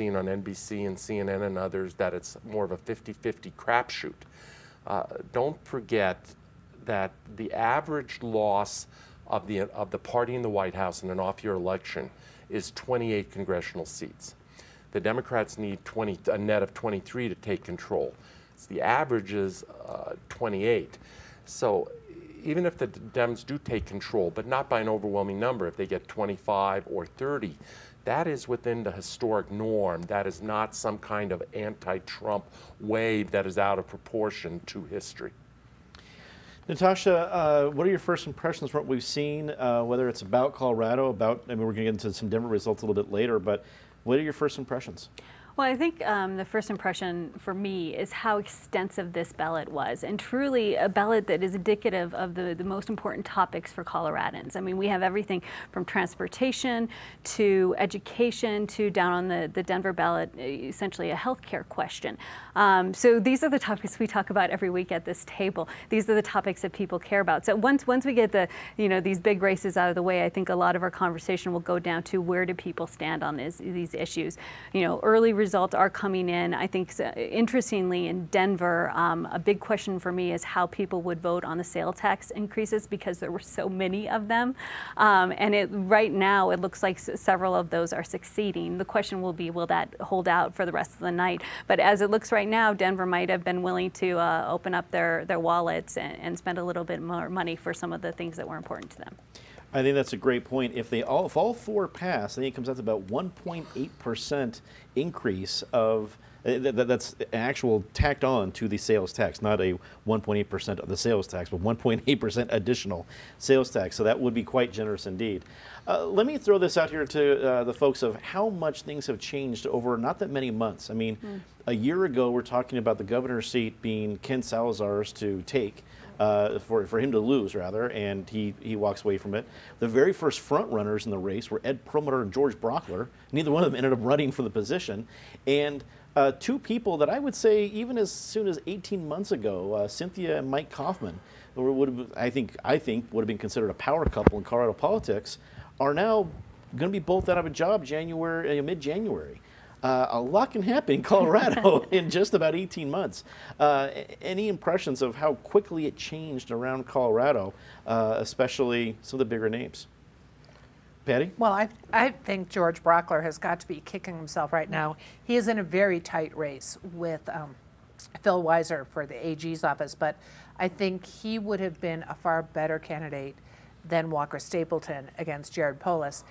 seeing on NBC and CNN and others that it's more of a 50-50 crapshoot. Don't forget that the average loss of the party in the White House in an off-year election is 28 congressional seats. The Democrats need a net of 23 to take control. So the average is 28. So even if the Dems do take control, but not by an overwhelming number, if they get 25 or 30, that is within the historic norm. That is not some kind of anti-Trump wave that is out of proportion to history. Natasha, what are your first impressions from what we've seen, whether it's about Colorado, I mean, we're going to get into some Denver results a little bit later, but what are your first impressions? Well, I think the first impression for me is how extensive this ballot was, and truly a ballot that is indicative of the most important topics for Coloradans. I mean, we have everything from transportation to education to down on the Denver ballot, essentially a healthcare question. So these are the topics we talk about every week at this table. These are the topics that people care about. So once we get these big races out of the way, I think a lot of our conversation will go down to where do people stand on these issues. Early results are coming in. I think, interestingly, in Denver, a big question for me is how people would vote on the sales tax increases, because there were so many of them. And right now, it looks like several of those are succeeding. The question will be, will that hold out for the rest of the night? But as it looks right now, Denver might have been willing to open up their wallets and spend a little bit more money for some of the things that were important to them. I think that's a great point. If all four pass, I think it comes out to about 1.8% increase of that's actual tacked on to the sales tax, not a 1.8% of the sales tax, but 1.8% additional sales tax. So that would be quite generous indeed. Let me throw this out here to the folks of how much things have changed over not that many months. I mean, a year ago, we're talking about the governor's seat being Ken Salazar's to take. For him to lose, rather, and he walks away from it. The very first front runners in the race were Ed Perlmutter and George Brockler. Neither one of them ended up running for the position. And two people that I would say even as soon as 18 months ago, Cynthia and Mike Kaufman, I think would have been considered a power couple in Colorado politics, are now going to be both out of a job mid-January. A lot can happen in Colorado in just about 18 months. Any impressions of how quickly it changed around Colorado, especially some of the bigger names? Patty? Well, I think George Brockler has got to be kicking himself right now. He is in a very tight race with Phil Weiser for the AG's office, but I think he would have been a far better candidate than Walker Stapleton against Jared Polis,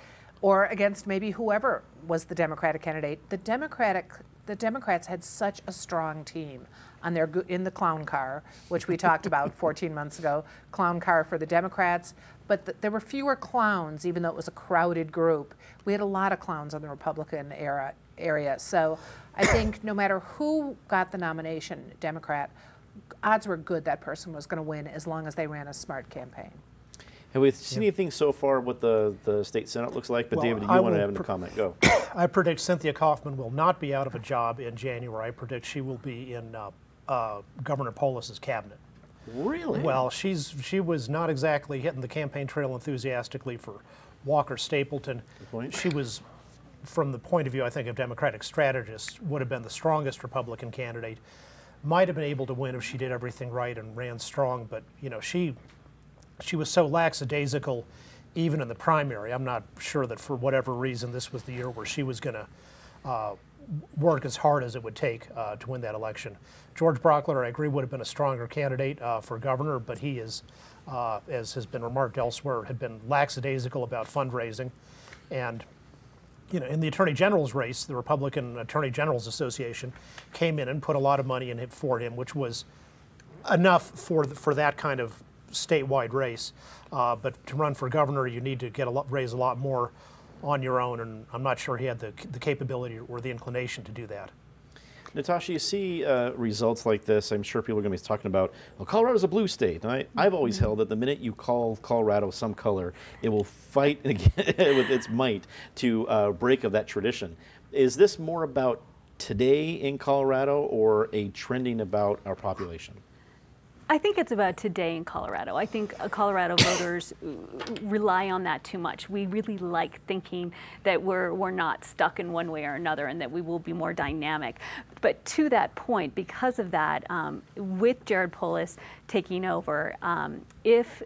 or against maybe whoever was the Democratic candidate. The Democrats had such a strong team on in the clown car, which we talked about 14 months ago, clown car for the Democrats. But there were fewer clowns, even though it was a crowded group. We had a lot of clowns on the Republican area. So I think no matter who got the nomination, Democrat, odds were good that person was going to win as long as they ran a smart campaign. Have we seen anything so far what the state Senate looks like? But well, David, you want to have a comment? Go. I predict Cynthia Kaufman will not be out of a job in January. I predict she will be in Governor Polis's cabinet. Really? Well, she was not exactly hitting the campaign trail enthusiastically for Walker Stapleton. Good point. She was, from the point of view, I think, of Democratic strategists, would have been the strongest Republican candidate. Might have been able to win if she did everything right and ran strong, but she was so lackadaisical even in the primary. I'm not sure that for whatever reason this was the year where she was going to work as hard as it would take to win that election. George Brockler, I agree, would have been a stronger candidate for governor, but he is, as has been remarked elsewhere, had been lackadaisical about fundraising. And in the Attorney General's race, the Republican Attorney General's Association came in and put a lot of money in for him, which was enough for that kind of statewide race, but to run for governor, you need to raise a lot more on your own, and I'm not sure he had the capability or the inclination to do that. Natasha, you see results like this, I'm sure people are going to be talking about, well, Colorado's a blue state. And I've always held that the minute you call Colorado some color, it will fight with its might to break of that tradition. Is this more about today in Colorado or a trending about our population? I think it's about today in Colorado. I think Colorado voters rely on that too much. We really like thinking that we're not stuck in one way or another and that we will be more dynamic. But to that point, because of that, with Jared Polis taking over, if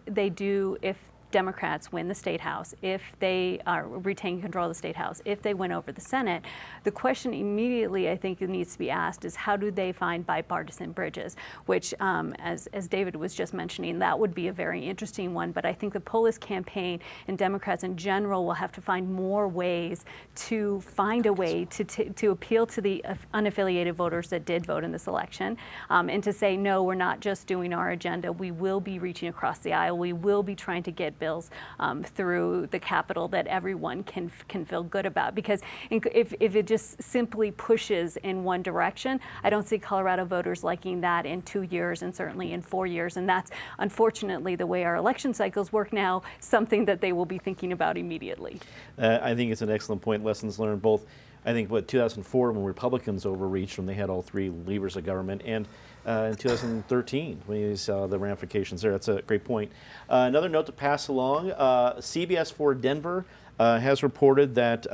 Democrats win the state house, if they retain control of the state house, if they win over the Senate, the question immediately I think needs to be asked is how do they find bipartisan bridges, which as David was just mentioning, that would be a very interesting one. But I think the Polis campaign and Democrats in general will have to find more ways to find a way to appeal to the unaffiliated voters that did vote in this election, and to say, no, we're not just doing our agenda. We will be reaching across the aisle. We will be trying to get bills through the Capitol that everyone can feel good about. Because if it just simply pushes in one direction, I don't see Colorado voters liking that in 2 years and certainly in 4 years. And that's unfortunately the way our election cycles work now, something that they will be thinking about immediately. I think it's an excellent point. Lessons learned both. I think 2004 when Republicans overreached when they had all three levers of government, and in 2013 when you saw the ramifications there. That's a great point. Another note to pass along, CBS 4 Denver has reported that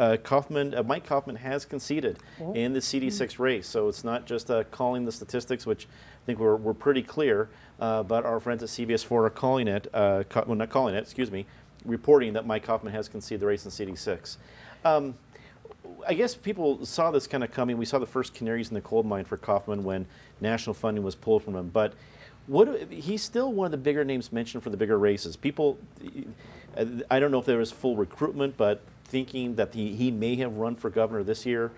Mike Kaufman has conceded in the CD6 race. So it's not just calling the statistics, which I think we're pretty clear, but our friends at CBS 4 are calling it, well, not calling it, excuse me, reporting that Mike Kaufman has conceded the race in CD6. I guess people saw this kind of coming. We saw the first canaries in the coal mine for Kaufman when national funding was pulled from him. But he's still one of the bigger names mentioned for the bigger races. People, I don't know if there was full recruitment, but thinking that he may have run for governor this year.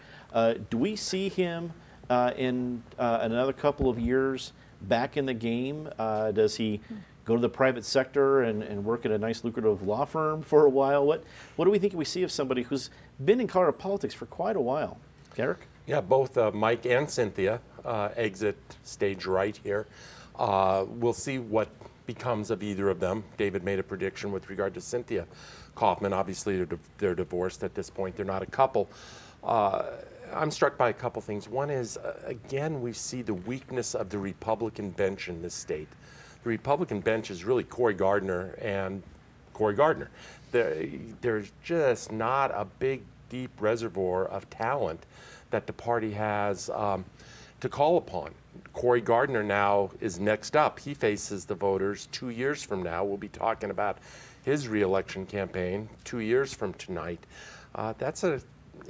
Do we see him in another couple of years back in the game? Does he go to the private sector and work at a nice lucrative law firm for a while? What do we think we see of somebody who's been in Colorado politics for quite a while? Garrick? Yeah, both Mike and Cynthia exit stage right here. We'll see what becomes of either of them. David made a prediction with regard to Cynthia Kaufman. Obviously, they're divorced at this point. They're not a couple. I'm struck by a couple things. One is, again, we see the weakness of the Republican bench in this state. The Republican bench is really Cory Gardner and Cory Gardner. There's just not a big, deep reservoir of talent that the party has to call upon. Cory Gardner now is next up. He faces the voters 2 years from now. We'll be talking about his reelection campaign 2 years from tonight.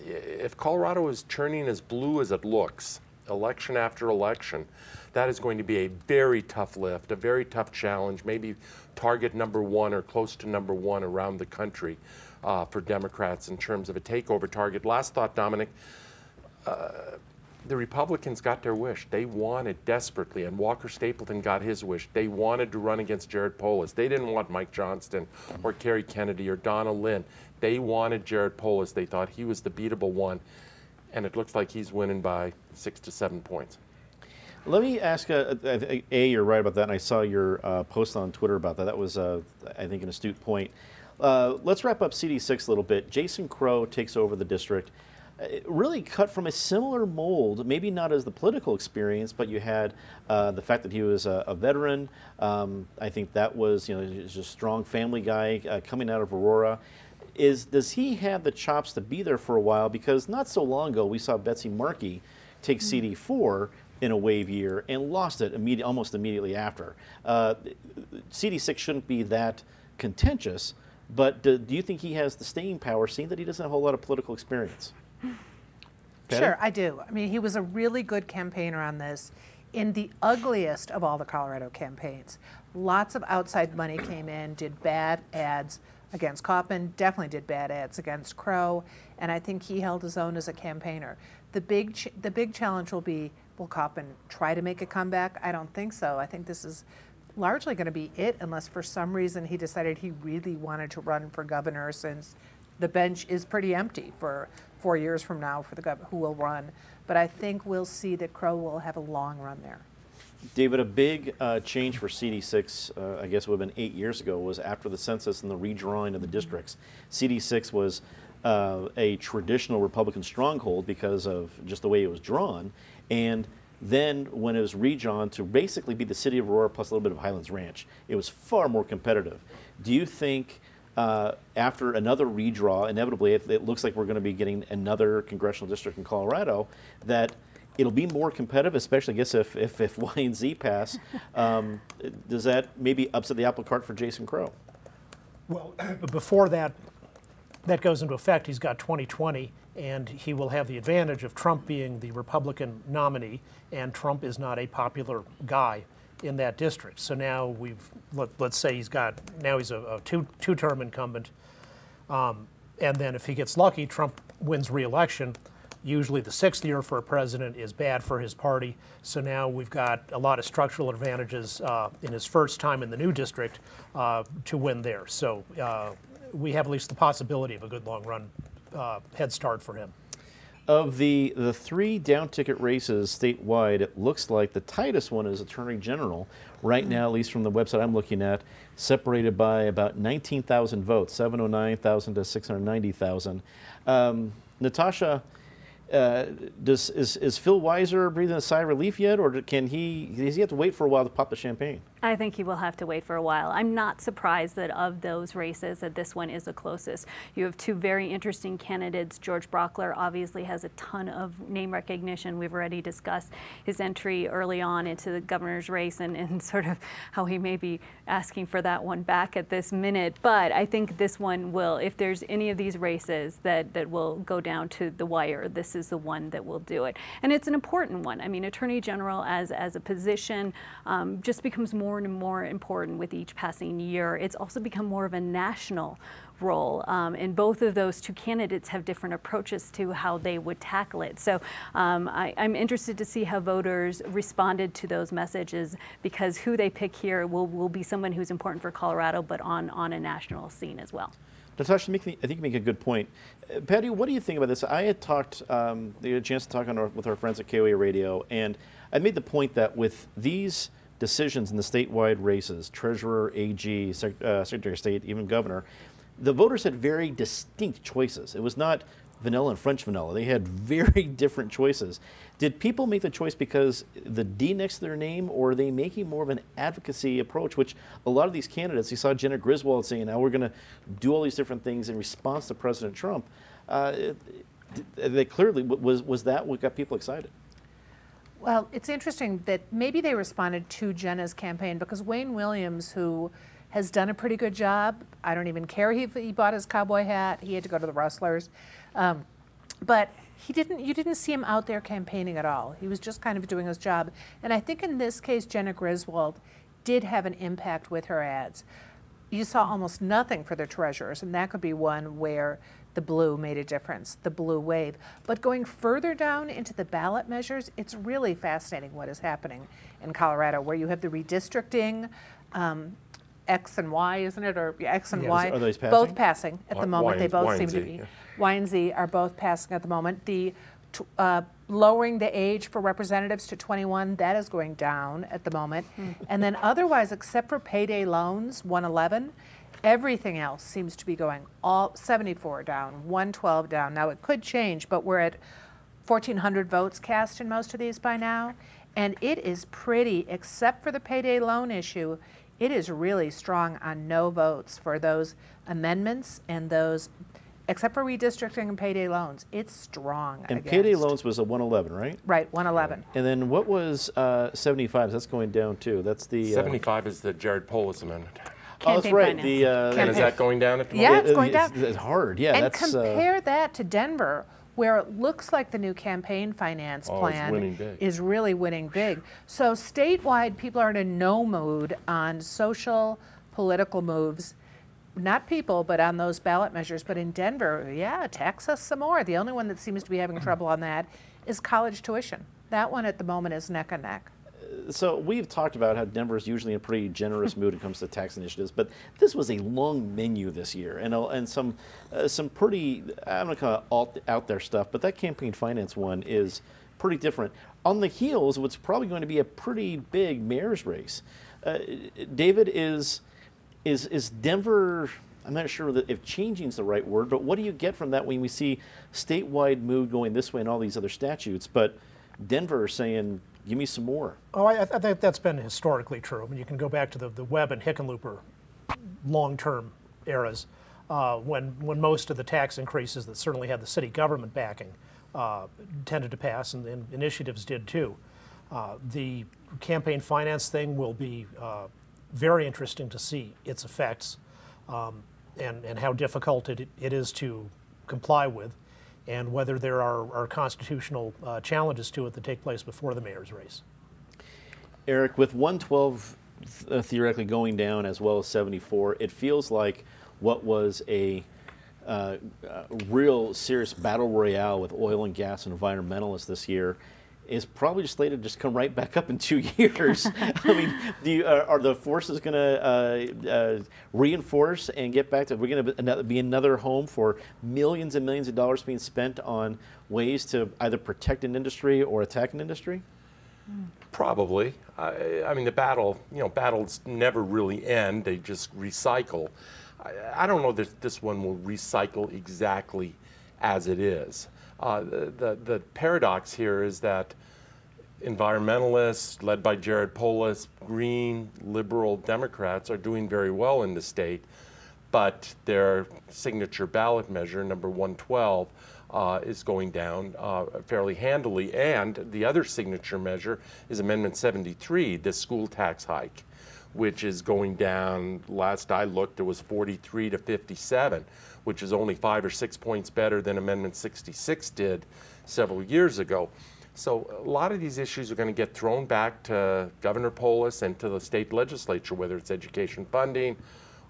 If Colorado is turning as blue as it looks, election after election, that is going to be a very tough lift, a very tough challenge, maybe target #1 or close to #1 around the country for Democrats in terms of a takeover target. Last thought, Dominic, the Republicans got their wish. They wanted desperately, and Walker Stapleton got his wish. They wanted to run against Jared Polis. They didn't want Mike Johnston or Kerry Kennedy or Donna Lynn. They wanted Jared Polis. They thought he was the beatable one, and it looks like he's winning by 6 to 7 points. Let me ask, you're right about that, and I saw your post on Twitter about that. That was, I think, an astute point. Let's wrap up CD6 a little bit. Jason Crow takes over the district. Really cut from a similar mold, maybe not as the political experience, but you had the fact that he was a veteran. I think that was, he's a strong family guy coming out of Aurora. Does he have the chops to be there for a while? Because not so long ago, we saw Betsy Markey take CD4 in a wave year and lost it almost immediately after. CD6 shouldn't be that contentious, but do you think he has the staying power, seeing that he doesn't have a whole lot of political experience? Sure, I do. I mean, he was a really good campaigner on this in the ugliest of all the Colorado campaigns. Lots of outside money came in, did bad ads against Kaufman, definitely did bad ads against Crow, and I think he held his own as a campaigner. The big challenge will be, will Kaufman try to make a comeback? I don't think so. I think this is largely going to be it, unless for some reason he decided he really wanted to run for governor, since the bench is pretty empty for 4 years from now for the governor who will run. But I think we'll see that Crow will have a long run there. David, a big change for CD6, I guess it would have been 8 years ago, was after the census and the redrawing of the districts. CD6 was a traditional Republican stronghold because of just the way it was drawn, and Then when it was redrawn to basically be the city of Aurora plus a little bit of Highlands Ranch, it was far more competitive. Do you think after another redraw, inevitably it looks like we're going to be getting another congressional district in Colorado, that it'll be more competitive, especially I guess if Y and Z pass? Does that maybe upset the apple cart for Jason Crow? Well, but before that goes into effect, he's got 2020, and he will have the advantage of Trump being the Republican nominee, and Trump is not a popular guy in that district. So now let's say he's a two-term incumbent, and then if he gets lucky, Trump wins re-election. Usually the 6th year for a president is bad for his party. So now we've got a lot of structural advantages in his first time in the new district to win there. So we have at least the possibility of a good long run head start for him. Of the 3 down ticket races statewide, it looks like the tightest one is Attorney General. Right now, at least from the website I'm looking at, separated by about 19,000 votes, 709,000 to 690,000. Natasha, is Phil Weiser breathing a sigh of relief yet, or does he have to wait for a while to pop the champagne? I think he will have to wait for a while. I'm not surprised that of those races that this one is the closest. You have 2 very interesting candidates. George Brockler obviously has a ton of name recognition. We've already discussed his entry early on into the governor's race and sort of how he may be asking for that one back at this minute. But I think this one will, if there's any of these races that will go down to the wire, this is the one that will do it. And it's an important one. I mean, Attorney General as a position just becomes more and more important with each passing year. It's also become more of a national role, and both of those 2 candidates have different approaches to how they would tackle it. So I'm interested to see how voters responded to those messages, because who they pick here will be someone who's important for Colorado, but on a national scene as well. Natasha, I think you make a good point. Patty, what do you think about this? I had talked, had a chance to talk with our friends at KOA Radio, and I made the point that with these decisions in the statewide races, treasurer, AG, secretary of state, even governor, the voters had very distinct choices. It was not vanilla and French vanilla. They had very different choices. Did people make the choice because the D next to their name, or are they making more of an advocacy approach, which a lot of these candidates, you saw Jenna Griswold saying, now we're going to do all these different things in response to President Trump. They clearly, was that what got people excited? Well, it's interesting that maybe they responded to Jenna's campaign, because Wayne Williams, who has done a pretty good job, I don't even care if he bought his cowboy hat, he had to go to the Rustlers, but you didn't see him out there campaigning at all. He was just kind of doing his job. And I think in this case, Jenna Griswold did have an impact with her ads. You saw almost nothing for the treasurers, and that could be one where the blue made a difference, the blue wave. But going further down into the ballot measures, it's really fascinating what is happening in Colorado, where you have the redistricting, X and Y, isn't it? Or X and Y, are those passing? both passing at the moment. They both Y seem and to Z, be. yeah. Y and Z are both passing at the moment. The lowering the age for representatives to 21, that is going down at the moment. And then otherwise, except for payday loans, 111, everything else seems to be going all 74 down, 112 down. Now it could change, but we're at 1,400 votes cast in most of these by now. And it is pretty, except for the payday loan issue, it is really strong on no votes for those amendments and those, except for redistricting and payday loans. It's strong. And payday loans was a 111, right? Right, 111. And then what was 75? That's going down too. That's the 75 is the Jared Polis amendment. Oh, that's Campaign right. finance. And is that going down at the Yeah, moment? it's going down. It's hard. Yeah, And that's compare that to Denver, where it looks like the new campaign finance plan winning big. is really winning big. So statewide, people are in a no mood on social, political moves. Not people, but on those ballot measures. But in Denver, yeah, tax us some more. The only one that seems to be having trouble on that is college tuition. That one at the moment is neck and neck. So we've talked about how Denver is usually in a pretty generous mood when it comes to tax initiatives, but this was a long menu this year, and some pretty, I'm not going to call it out there stuff, but that campaign finance one is pretty different. On the heels, what's probably going to be a pretty big mayor's race. David, is Denver, I'm not sure if changing is the right word, but what do you get from that when we see statewide mood going this way and all these other statutes, but Denver saying, Give me some more. Oh, I think that's been historically true. I mean, you can go back to the Webb and Hickenlooper long-term eras when most of the tax increases that certainly had the city government backing tended to pass, and initiatives did too. The campaign finance thing will be very interesting to see its effects and how difficult it is to comply with, and whether there are constitutional challenges to it that take place before the mayor's race. Eric, with 112 theoretically going down as well as 74, it feels like what was a real serious battle royale with oil and gas and environmentalists this year is probably just slated to just come right back up in 2 years. I mean, are the forces going to reinforce and get back to, we're going to be another home for millions and millions of dollars being spent on ways to either protect an industry or attack an industry? Probably. I mean, the battle, battles never really end. They just recycle. I don't know that this one will recycle exactly as it is. The paradox here is that environmentalists, led by Jared Polis, Green, liberal Democrats, are doing very well in the state, but their signature ballot measure, number 112, is going down fairly handily. And the other signature measure is Amendment 73, the school tax hike, which is going down. Last I looked, it was 43 to 57, which is only 5 or 6 points better than Amendment 66 did several years ago. So a lot of these issues are going to get thrown back to Governor Polis and to the state legislature, whether it's education funding,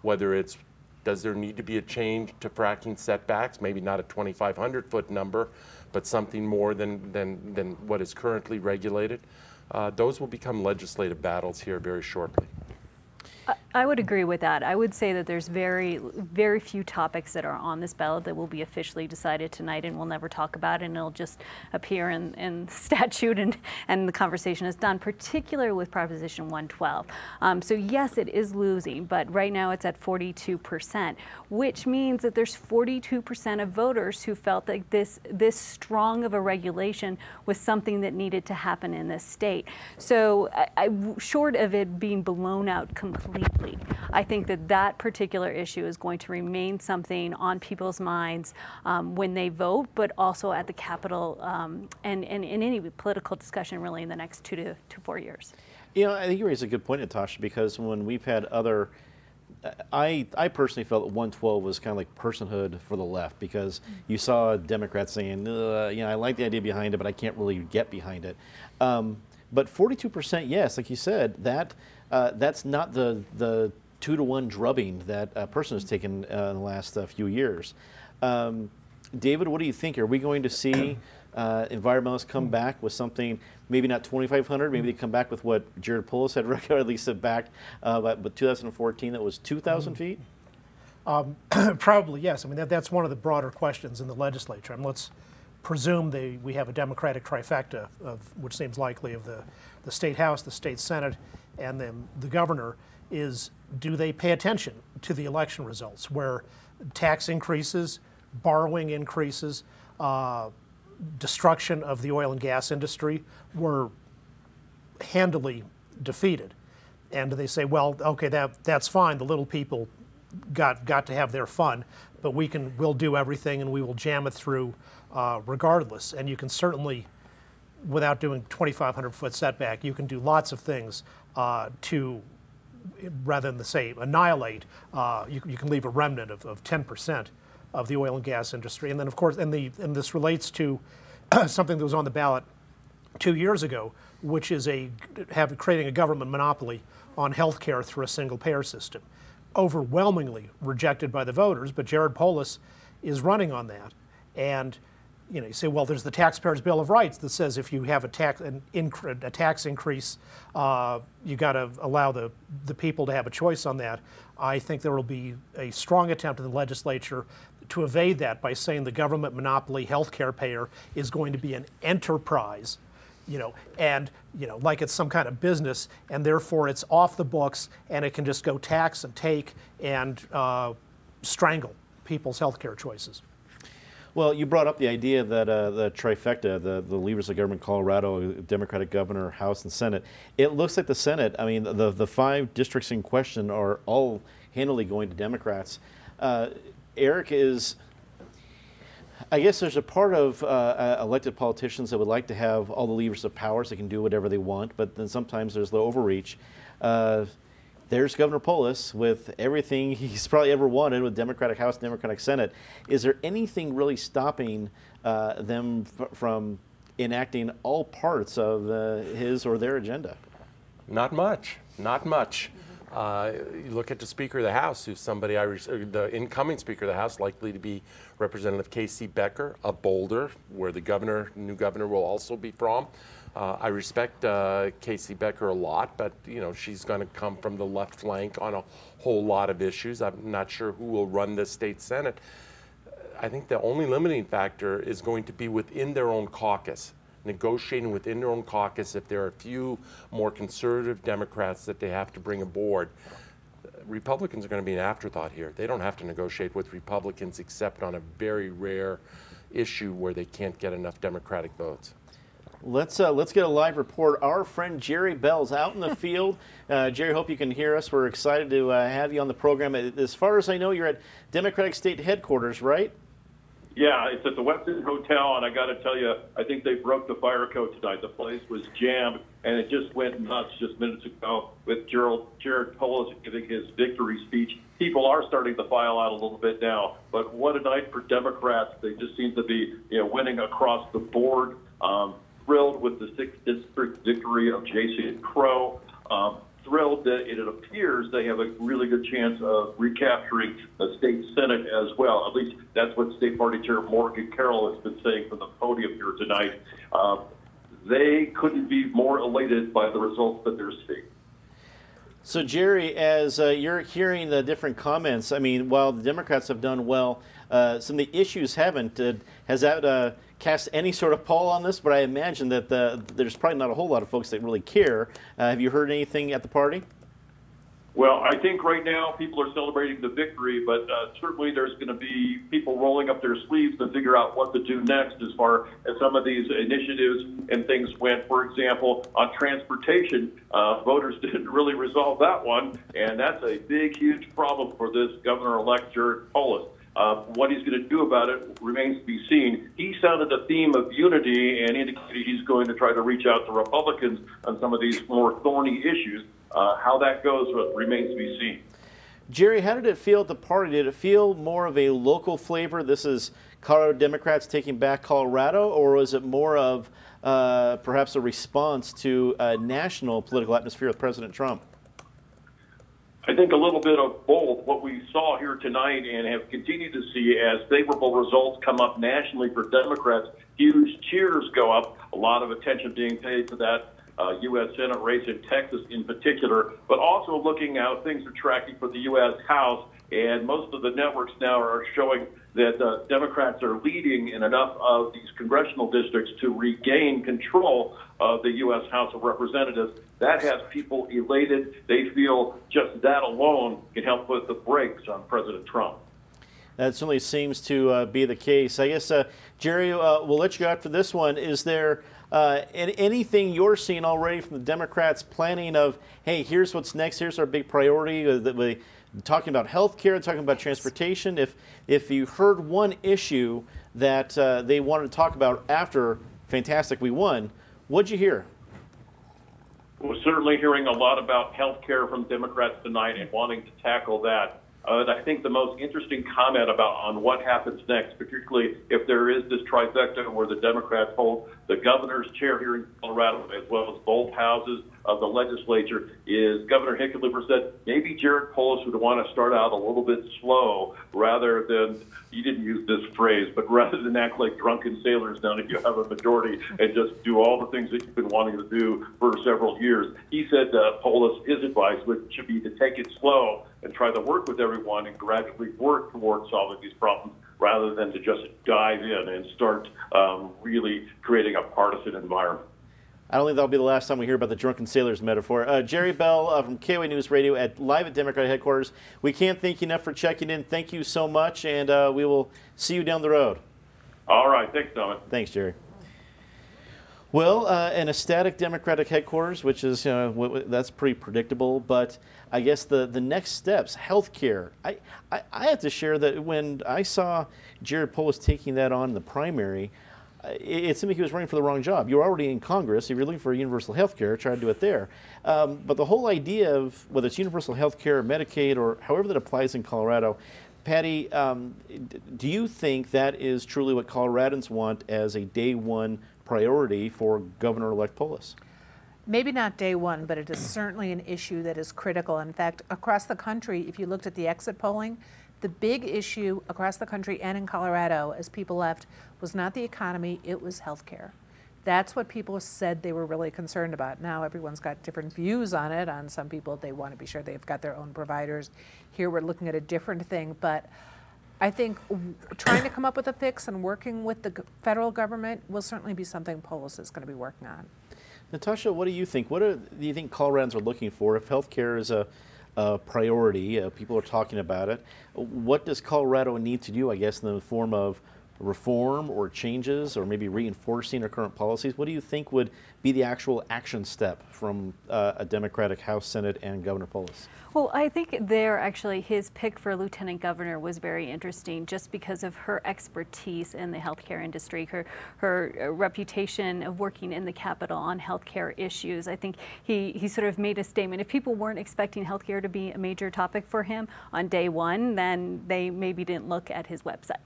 whether it's does there need to be a change to fracking setbacks, maybe not a 2,500-foot number, but something more than what is currently regulated. Those will become legislative battles here very shortly. I would agree with that. I would say that there's very, very few topics that are on this ballot that will be officially decided tonight, and we'll never talk about it, and it'll just appear in statute, and the conversation is done, particularly with Proposition 112. So yes, it is losing, but right now it's at 42%, which means that there's 42% of voters who felt like this strong of a regulation was something that needed to happen in this state. So short of it being blown out completely, I think that particular issue is going to remain something on people's minds when they vote, but also at the Capitol and in any political discussion really in the next 2 to 4 years. I think you raise a good point, Natasha, because when we've had other, I personally felt that 112 was kind of like personhood for the left, because you saw Democrats saying, I like the idea behind it, but I can't really get behind it. But 42%, yes, like you said, that's not the 2-to-1 drubbing that a person has taken in the last few years. David, what do you think? Are we going to see environmentalists come back with something, maybe not 2,500, maybe they come back with what Jared Polis had at least back with 2014, that was 2,000 feet? Probably, yes. I mean, that's one of the broader questions in the legislature. And let's presume we have a Democratic trifecta, which seems likely, of the State House, the State Senate, and then the governor. Is, do they pay attention to the election results, where tax increases, borrowing increases, destruction of the oil and gas industry were handily defeated? And do they say, well, okay, that's fine, the little people got to have their fun, but we'll do everything and we will jam it through regardless. And you can certainly, without doing 2,500-foot setback, you can do lots of things to, rather than say annihilate, you can leave a remnant of 10% of the oil and gas industry. And then of course, and this relates to something that was on the ballot 2 years ago, which is creating a government monopoly on health care through a single payer system. Overwhelmingly rejected by the voters, but Jared Polis is running on that. And you say, well, there's the Taxpayers' Bill of Rights that says if you have a tax increase, you got to allow the people to have a choice on that. I think there will be a strong attempt in the legislature to evade that by saying the government monopoly healthcare payer is going to be an enterprise, and like it's some kind of business, and therefore it's off the books and it can just go tax and take and strangle people's healthcare choices. Well, you brought up the idea that the trifecta, the levers of government, Colorado, Democratic governor, House, and Senate. It looks like the Senate, I mean, the 5 districts in question are all handily going to Democrats. Eric, I guess there's a part of elected politicians that would like to have all the levers of power so they can do whatever they want, but then sometimes there's the overreach. There's Governor Polis with everything he's probably ever wanted with Democratic House, Democratic Senate. Is there anything really stopping them from enacting all parts of his or their agenda? Not much. Not much. You look at the Speaker of the House, who's somebody the incoming Speaker of the House, likely to be Representative Casey Becker of Boulder, where the new governor will also be from. I respect Casey Becker a lot, but she's going to come from the left flank on a whole lot of issues. I'm not sure who will run the state Senate. I think the only limiting factor is going to be within their own caucus, negotiating within their own caucus. If there are a few more conservative Democrats that they have to bring aboard, Republicans are going to be an afterthought here. They don't have to negotiate with Republicans except on a very rare issue where they can't get enough Democratic votes. Let's get a live report. Our friend Jerry Bell's out in the field. Jerry, hope you can hear us. We're excited to have you on the program. As far as I know, you're at Democratic State headquarters, right? Yeah, it's at the Westin Hotel, and I got to tell you, I think they broke the fire code tonight. The place was jammed, and it just went nuts just minutes ago with Jared Polis giving his victory speech. People are starting to file out a little bit now, but what a night for Democrats. They just seem to be, winning across the board. Thrilled with the 6th district victory of Jason Crow. Thrilled that it appears they have a really good chance of recapturing the state Senate as well. At least that's what State Party Chair Morgan Carroll has been saying from the podium here tonight. They couldn't be more elated by the results that they're seeing. So, Jerry, as you're hearing the different comments, I mean, while the Democrats have done well, some of the issues haven't. Has that cast any sort of pall on this? But I imagine that there's probably not a whole lot of folks that really care. Have you heard anything at the party? Well, I think right now people are celebrating the victory, but certainly there's going to be people rolling up their sleeves to figure out what to do next as far as some of these initiatives and things went. For example, on transportation, voters didn't really resolve that one, and that's a big, huge problem for this Governor-elect Jared Polis. What he's going to do about it remains to be seen. He sounded a theme of unity and indicated he's going to try to reach out to Republicans on some of these more thorny issues. How that goes remains to be seen. Jerry, how did it feel at the party? Did it feel more of a local flavor? This is Colorado Democrats taking back Colorado, or was it more of perhaps a response to a national political atmosphere with President Trump? I think a little bit of both. What we saw here tonight and have continued to see as favorable results come up nationally for Democrats, huge cheers go up, a lot of attention being paid to that U.S. Senate race in Texas in particular, but also looking how things are tracking for the U.S. House. And most of the networks now are showing that Democrats are leading in enough of these congressional districts to regain control of the U.S. House of Representatives. That has people elated. They feel just that alone can help put the brakes on President Trump. That certainly seems to be the case. I guess, Jerry, we'll let you go out for this one. Is there anything you're seeing already from the Democrats planning of, hey, here's what's next, here's our big priority, talking about health care, talking about transportation? If you heard one issue that they wanted to talk about after Fantastic We Won, what'd you hear? We're certainly hearing a lot about health care from Democrats tonight and wanting to tackle that. I think the most interesting comment on what happens next, particularly if there is this trifecta where the Democrats hold the governor's chair here in Colorado, as well as both houses of the legislature, is Governor Hickenlooper said maybe Jared Polis would want to start out a little bit slow rather than, he didn't use this phrase, but rather than act like drunken sailors now that you have a majority and just do all the things that you've been wanting to do for several years. He said Polis, his advice should be to take it slow and try to work with everyone and gradually work towards solving these problems rather than to just dive in and start really creating a partisan environment. I don't think that'll be the last time we hear about the drunken sailors metaphor. Jerry Bell from KOA News Radio live at Democratic headquarters. We can't thank you enough for checking in. Thank you so much, and we will see you down the road. All right. Thanks, Dominic. Thanks, Jerry. Well, an ecstatic Democratic headquarters, which is that's pretty predictable. But I guess the next steps, health care. I have to share that when I saw Jared Polis taking that on in the primary, it seemed like he was running for the wrong job. You're already in Congress. If you're looking for universal health care, try to do it there. But the whole idea of whether it's universal health care, Medicaid, or however that applies in Colorado, Patty, do you think that is truly what Coloradans want as a day one priority for Governor-elect Polis? Maybe not day one, but it is certainly an issue that is critical. In fact, across the country, if you looked at the exit polling, the big issue across the country and in Colorado as people left was not the economy, it was health care. That's what people said they were really concerned about. Now everyone's got different views on it. On some people, they want to be sure they've got their own providers. Here we're looking at a different thing, but I think trying to come up with a fix and working with the federal government will certainly be something Polis is going to be working on. Natasha, what do you think? What do you think Coloradans are looking for? If health care is a priority, people are talking about it, what does Colorado need to do, I guess, in the form of reform or changes or maybe reinforcing our current policies? What do you think would be the actual action step from a Democratic House, Senate, and Governor Polis? Well, I think there actually his pick for lieutenant governor was very interesting just because of her expertise in the healthcare industry, her reputation of working in the Capitol on healthcare issues. I think he sort of made a statement. If people weren't expecting healthcare to be a major topic for him on day one, then they maybe didn't look at his website.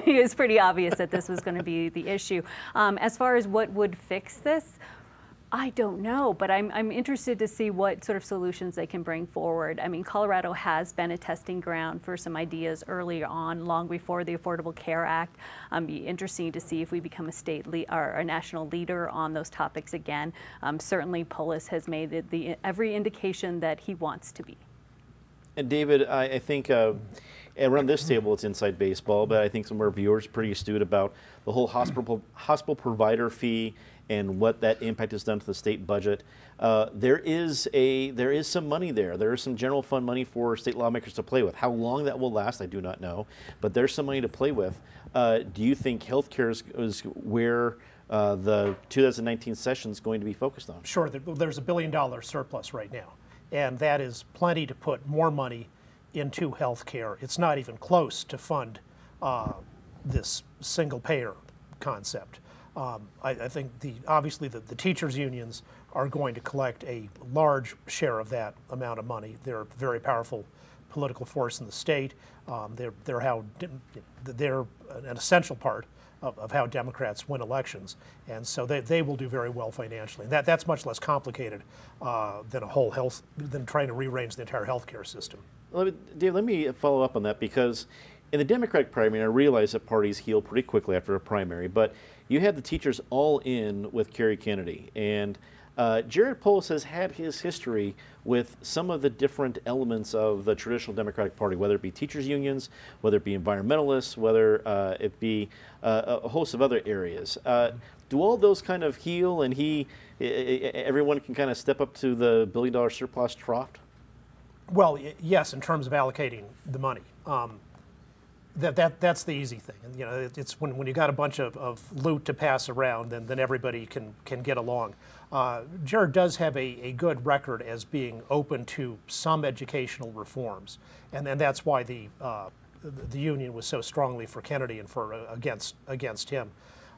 It was pretty obvious that this was going to be the issue. As far as what would fix this, I don't know, but I'm interested to see what sort of solutions they can bring forward. I mean, Colorado has been a testing ground for some ideas early on, long before the Affordable Care Act. Be interesting to see if we become a state or a national leader on those topics again. Certainly, Polis has made it every indication that he wants to be. And David, I think around this table it's inside baseball, but I think some of our viewers are pretty astute about the whole hospital provider fee and what that impact has done to the state budget. There is some money there. There is some general fund money for state lawmakers to play with. How long that will last, I do not know, but there's some money to play with. Do you think healthcare is where the 2019 session is going to be focused on? Sure, there's $1 billion surplus right now, and that is plenty to put more money into healthcare. It's not even close to fund this single payer concept. I think obviously the teachers' unions are going to collect a large share of that amount of money. They're a very powerful political force in the state. They're an essential part of how Democrats win elections, and so they will do very well financially. That's much less complicated than trying to rearrange the entire healthcare system. Dave, let me follow up on that, because in the Democratic primary, I realize that parties heal pretty quickly after a primary, but you had the teachers all in with Kerry Kennedy, and Jared Polis has had his history with some of the different elements of the traditional Democratic Party, whether it be teachers' unions, whether it be environmentalists, whether it be a host of other areas. Do all those kind of heal, and everyone can kind of step up to the $1 billion surplus trough? Well, yes, in terms of allocating the money. That's the easy thing. And, you know, it's when you got a bunch of loot to pass around, then everybody can get along. Jared does have a good record as being open to some educational reforms, and that's why the union was so strongly for Kennedy and against him.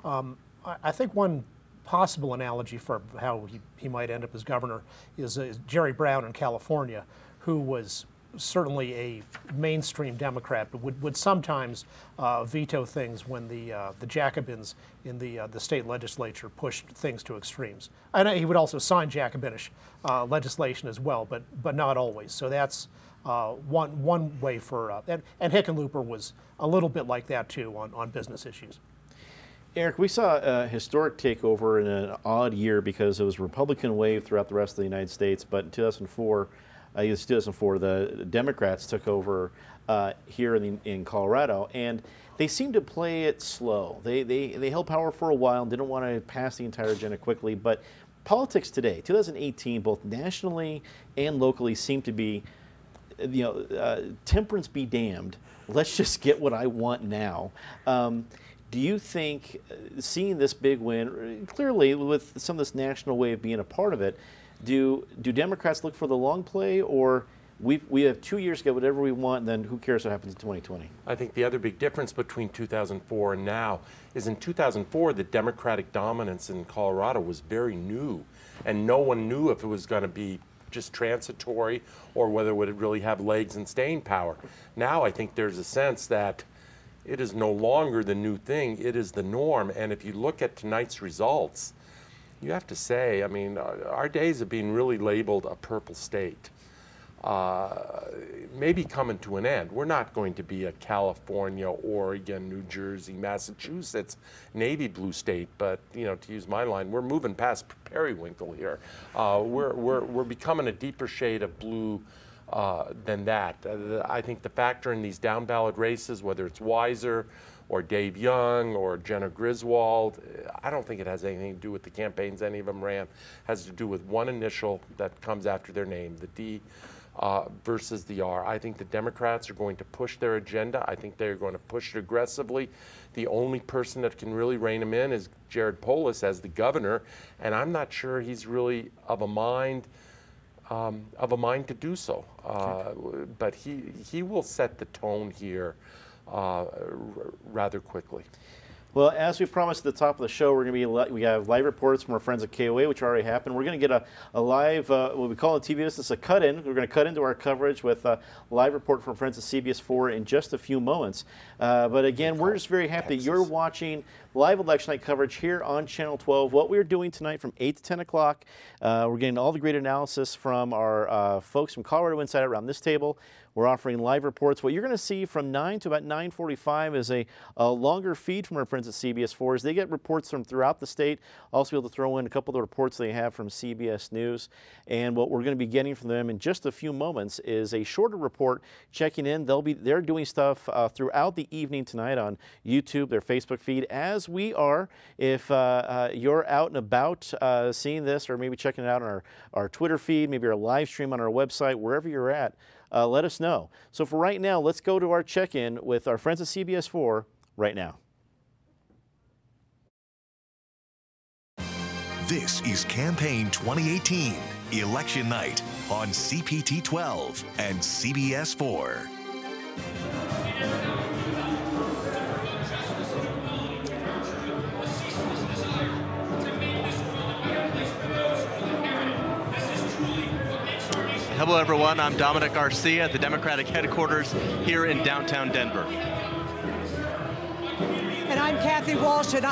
I think one possible analogy for how he might end up as governor is Jerry Brown in California, who was certainly a mainstream Democrat, but would sometimes veto things when the Jacobins in the state legislature pushed things to extremes. I know he would also sign Jacobinish legislation as well, but not always. So that's one way for and Hickenlooper was a little bit like that too on business issues. Eric, we saw a historic takeover in an odd year because it was Republican wave throughout the rest of the United States, but in 2004, the Democrats took over here in Colorado, and they seemed to play it slow. They held power for a while and didn't want to pass the entire agenda quickly, but politics today, 2018, both nationally and locally, seem to be, temperance be damned. Let's just get what I want now. Do Do you think seeing this big win, clearly with some of this national wave being a part of it, do Democrats look for the long play, or we have 2 years to get whatever we want, and then who cares what happens in 2020? I think the other big difference between 2004 and now is in 2004, the Democratic dominance in Colorado was very new, and no one knew if it was going to be just transitory or whether it would really have legs and staying power. Now I think there's a sense that it is no longer the new thing, it is the norm. And if you look at tonight's results, you have to say, I mean, our days of being really labeled a purple state maybe coming to an end. We're not going to be a California, Oregon, New Jersey, Massachusetts navy blue state, but to use my line, we're moving past periwinkle here. We're becoming a deeper shade of blue than that. I think the factor in these down ballot races, whether it's Weiser or Dave Young or Jenna Griswold, I don't think it has anything to do with the campaigns any of them ran. It has to do with one initial that comes after their name, the D versus the R. I think the Democrats are going to push their agenda. I think they're going to push it aggressively. The only person that can really rein them in is Jared Polis as the governor, and I'm not sure he's really of a mind to do so. But he will set the tone here rather quickly. Well, as we promised at the top of the show, we have live reports from our friends at KOA, which already happened. We're going to get a live, what we call in TV business, a cut-in. We're going to cut into our coverage with a live report from friends at CBS4 in just a few moments. But again, we're just very happy that you're watching live election night coverage here on Channel 12. What we're doing tonight from 8 to 10 o'clock, we're getting all the great analysis from our folks from Colorado Insider around this table. We're offering live reports. What you're going to see from 9 to about 9:45 is a longer feed from our friends at CBS4 as they get reports from throughout the state. Also be able to throw in a couple of the reports they have from CBS News. And what we're going to be getting from them in just a few moments is a shorter report checking in. They're doing stuff throughout the evening tonight on YouTube, their Facebook feed, as we are. If you're out and about seeing this, or maybe checking it out on our Twitter feed, maybe our live stream on our website, wherever you're at, let us know. So for right now, let's go to our check-in with our friends at CBS4 right now. This is Campaign 2018, Election Night on CPT 12 and CBS 4. Hello, everyone. I'm Dominic Garcia at the Democratic headquarters here in downtown Denver. And I'm Kathy Walsh, and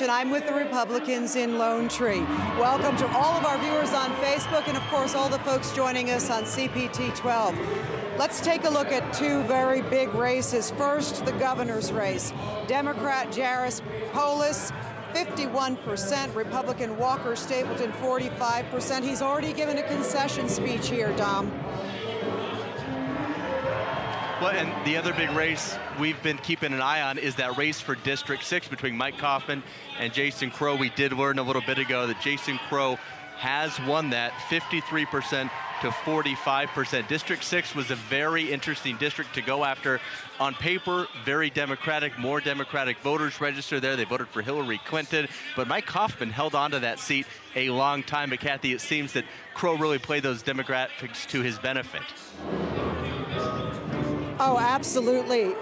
I'm with the Republicans in Lone Tree. Welcome to all of our viewers on Facebook, and of course all the folks joining us on CPT 12. Let's take a look at two very big races. First, the governor's race. Democrat Jared Polis, 51%, Republican Walker Stapleton, 45%. He's already given a concession speech here, Dom. Well, and the other big race we've been keeping an eye on is that race for District 6 between Mike Kaufman and Jason Crow. We did learn a little bit ago that Jason Crow has won that 53% to 45%. District 6 was a very interesting district to go after. On paper, very Democratic, more Democratic voters registered there. They voted for Hillary Clinton, but Mike Kaufman held on to that seat a long time. But Kathy, it seems that Crow really played those demographics to his benefit. Oh, absolutely.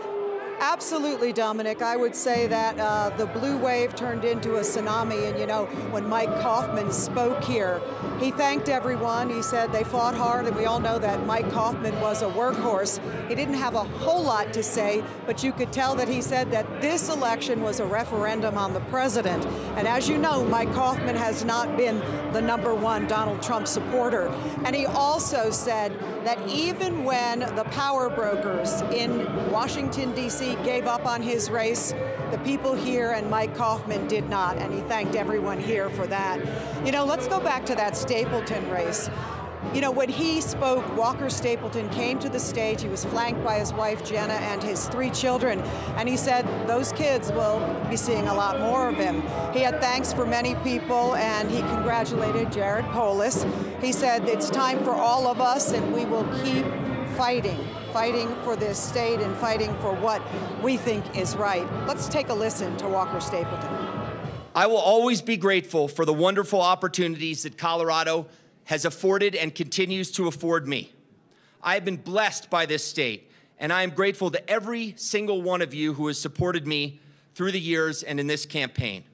Absolutely, Dominic. I would say that the blue wave turned into a tsunami. And, you know, when Mike Kaufman spoke here, he thanked everyone. He said they fought hard, and we all know that Mike Kaufman was a workhorse. He didn't have a whole lot to say, but you could tell that he said that this election was a referendum on the president. And as you know, Mike Kaufman has not been the #1 Donald Trump supporter. And he also said that even when the power brokers in Washington, D.C. gave up on his race, the people here and Mike Kaufman did not, and he thanked everyone here for that. You know, let's go back to that Stapleton race. You know, when he spoke, Walker Stapleton came to the stage. He was flanked by his wife, Jenna, and his 3 children. And he said those kids will be seeing a lot more of him. He had thanks for many people, and he congratulated Jared Polis. He said it's time for all of us, and we will keep fighting fighting for this state and fighting for what we think is right. Let's take a listen to Walker Stapleton. I will always be grateful for the wonderful opportunities that Colorado has afforded and continues to afford me. I have been blessed by this state, and I am grateful to every single one of you who has supported me through the years and in this campaign.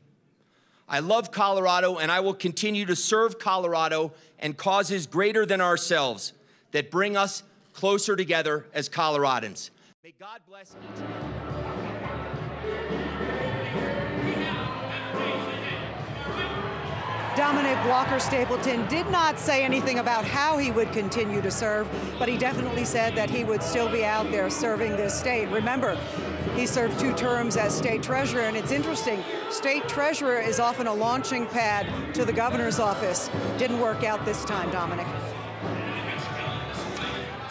I love Colorado, and I will continue to serve Colorado and causes greater than ourselves that bring us closer together as Coloradans. May God bless each of you. Dominic Walker Stapleton did not say anything about how he would continue to serve, but he definitely said that he would still be out there serving this state. Remember, he served 2 terms as state treasurer, and it's interesting, state treasurer is often a launching pad to the governor's office. Didn't work out this time, Dominic.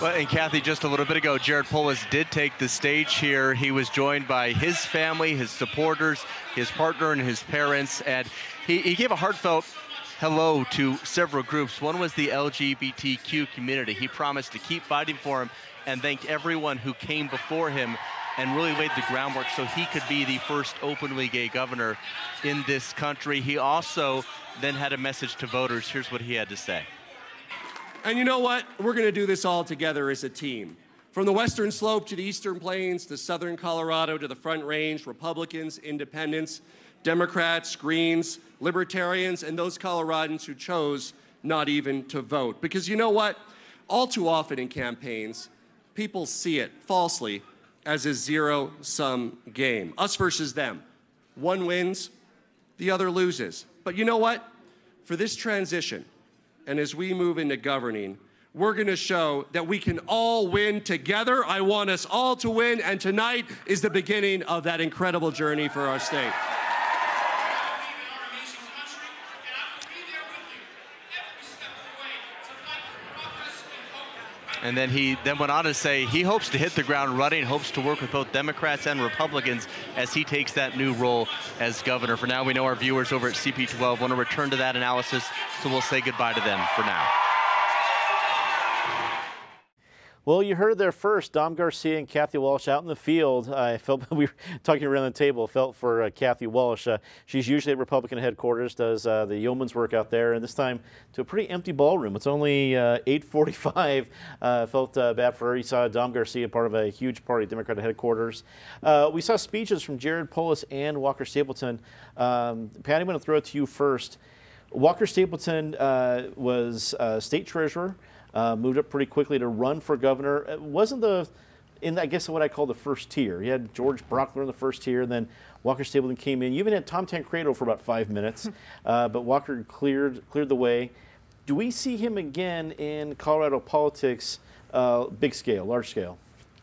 Well, and Kathy, just a little bit ago, Jared Polis did take the stage here. He was joined by his family, his supporters, his partner, and his parents, and he gave a heartfelt hello to several groups. One was the LGBTQ community. He promised to keep fighting for him and thanked everyone who came before him and really laid the groundwork so he could be the first openly gay governor in this country. He also then had a message to voters. Here's what he had to say. And you know what? We're going to do this all together as a team. From the Western Slope to the Eastern Plains to Southern Colorado to the Front Range, Republicans, Independents, Democrats, Greens, Libertarians, and those Coloradans who chose not even to vote. Because you know what? All too often in campaigns, people see it falsely as a zero-sum game. Us versus them. One wins, the other loses. But you know what? For this transition, and as we move into governing, we're going to show that we can all win together. I want us all to win, and tonight is the beginning of that incredible journey for our state. And then he went on to say he hopes to hit the ground running, hopes to work with both Democrats and Republicans as he takes that new role as governor. For now, we know our viewers over at CP12 want to return to that analysis, so we'll say goodbye to them for now. Well, you heard there first, Dom Garcia and Kathy Walsh out in the field. I felt, we were talking around the table, felt for Kathy Walsh. She's usually at Republican headquarters, does the yeoman's work out there, and this time to a pretty empty ballroom. It's only 8:45. Felt bad for her. You saw Dom Garcia, part of a huge party at Democratic headquarters. We saw speeches from Jared Polis and Walker Stapleton. Patty, I'm going to throw it to you first. Walker Stapleton was state treasurer. Moved up pretty quickly to run for governor. It wasn't I guess what I call the first tier. You had George Brockler in the first tier, and then Walker Stapleton came in. You even had Tom Tancredo for about 5 minutes, but Walker cleared the way. Do we see him again in Colorado politics, big scale, large scale?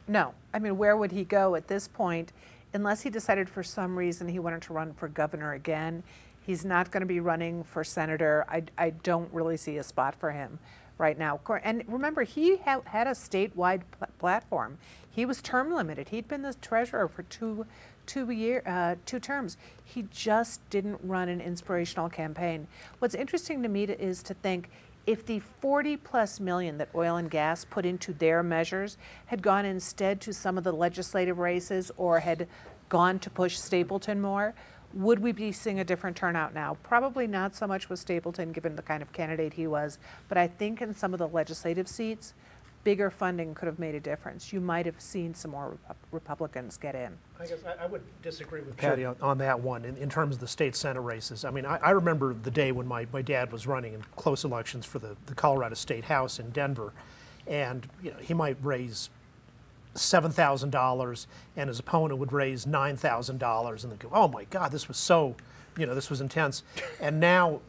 No. I mean, where would he go at this point? Unless he decided for some reason he wanted to run for governor again, he's not going to be running for senator. I don't really see a spot for him right now. And remember, he had a statewide platform. He was term limited. He'd been the treasurer for two terms. He just didn't run an inspirational campaign. What's interesting to me is to think if the 40+ million that oil and gas put into their measures had gone instead to some of the legislative races or had gone to push Stapleton more, would we be seeing a different turnout now? Probably not so much with Stapleton, given the kind of candidate he was, but I think in some of the legislative seats, bigger funding could have made a difference. You might have seen some more Republicans get in. I guess I would disagree with Patty on that one in terms of the state Senate races. I mean, I remember the day when my dad was running in close elections for the Colorado State House in Denver, and you know, he might raise $7,000 and his opponent would raise $9,000, and they go, oh my God, this was so, you know, this was intense. And now,